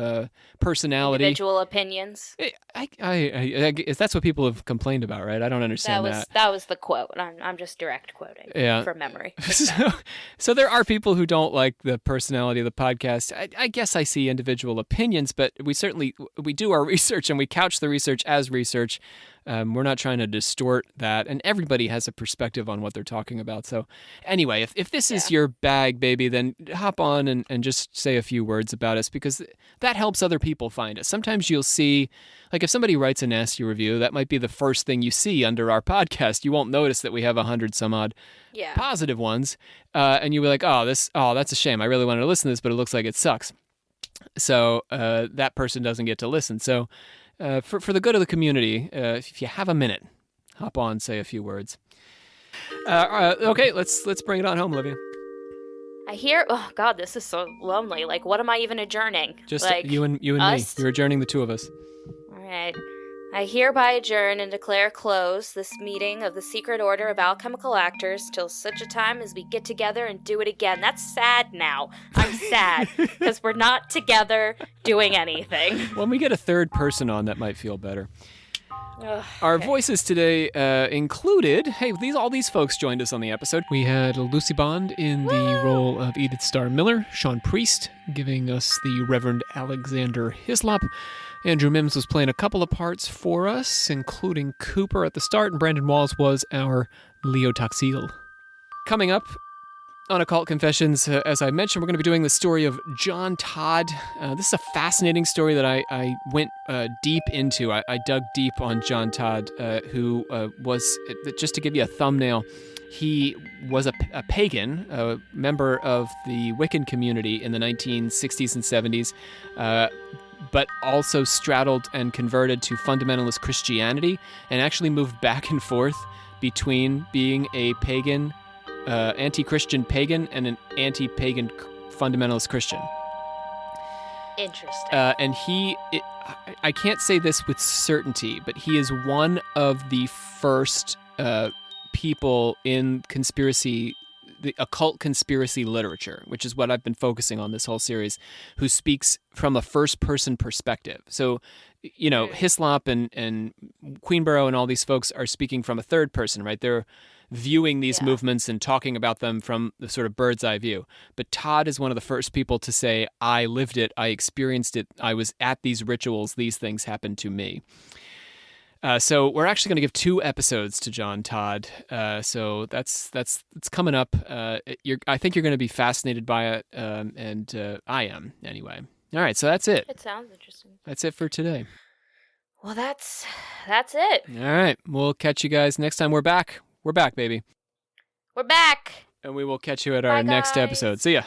personality. Individual opinions. I guess that's what people have complained about, right? I don't understand that. That was the quote. I'm just direct quoting from memory. So there are people who don't like the personality of the podcast. I guess I see individual opinions, but we do our research and we couch the research as research. We're not trying to distort that, and everybody has a perspective on what they're talking about. So anyway, if this is your bag, baby, then hop on and just say a few words about us, because that helps other people find us. Sometimes you'll see, like if somebody writes a nasty review, that might be the first thing you see under our podcast. You won't notice that we have 100 some odd positive ones, and you'll be like, that's a shame. I really wanted to listen to this, but it looks like it sucks. So that person doesn't get to listen. So for the good of the community, if you have a minute, hop on, say a few words. Okay, let's bring it on home, Olivia. I hear, oh God, this is so lonely. Like, what am I even adjourning? Just like, you and me. You're adjourning the two of us. All right. I hereby adjourn and declare close this meeting of the Secret Order of Alchemical Actors till such a time as we get together and do it again. That's sad now. I'm sad because we're not together doing anything. When we get a third person on, that might feel better. Ugh, Our okay. voices today included, all these folks joined us on the episode. We had Lucy Bond in the role of Edith Starr Miller, Sean Priest giving us the Reverend Alexander Hislop. Andrew Mims was playing a couple of parts for us, including Cooper at the start, and Brandon Walls was our Leo Taxil. Coming up on Occult Confessions, as I mentioned, we're going to be doing the story of John Todd. This is a fascinating story that I went deep into. I dug deep on John Todd, who was, just to give you a thumbnail, he was a pagan, a member of the Wiccan community in the 1960s and 70s, but also straddled and converted to fundamentalist Christianity and actually moved back and forth between being a pagan, anti-Christian pagan and an anti-pagan fundamentalist Christian. Interesting. And I can't say this with certainty, but he is one of the first people in the occult conspiracy literature, which is what I've been focusing on this whole series, who speaks from a first-person perspective. So, Hislop and Queenborough and all these folks are speaking from a third person, right? They're viewing these movements and talking about them from the sort of bird's eye view. But Todd is one of the first people to say, I lived it, I experienced it, I was at these rituals, these things happened to me. So we're actually going to give 2 episodes to John Todd. So that's coming up. I think you're going to be fascinated by it, and I am anyway. All right, so that's it. It sounds interesting. That's it for today. Well, that's it. All right, we'll catch you guys next time. We're back. We're back, baby. We're back. And we will catch you at our Bye, next guys. episode. See ya.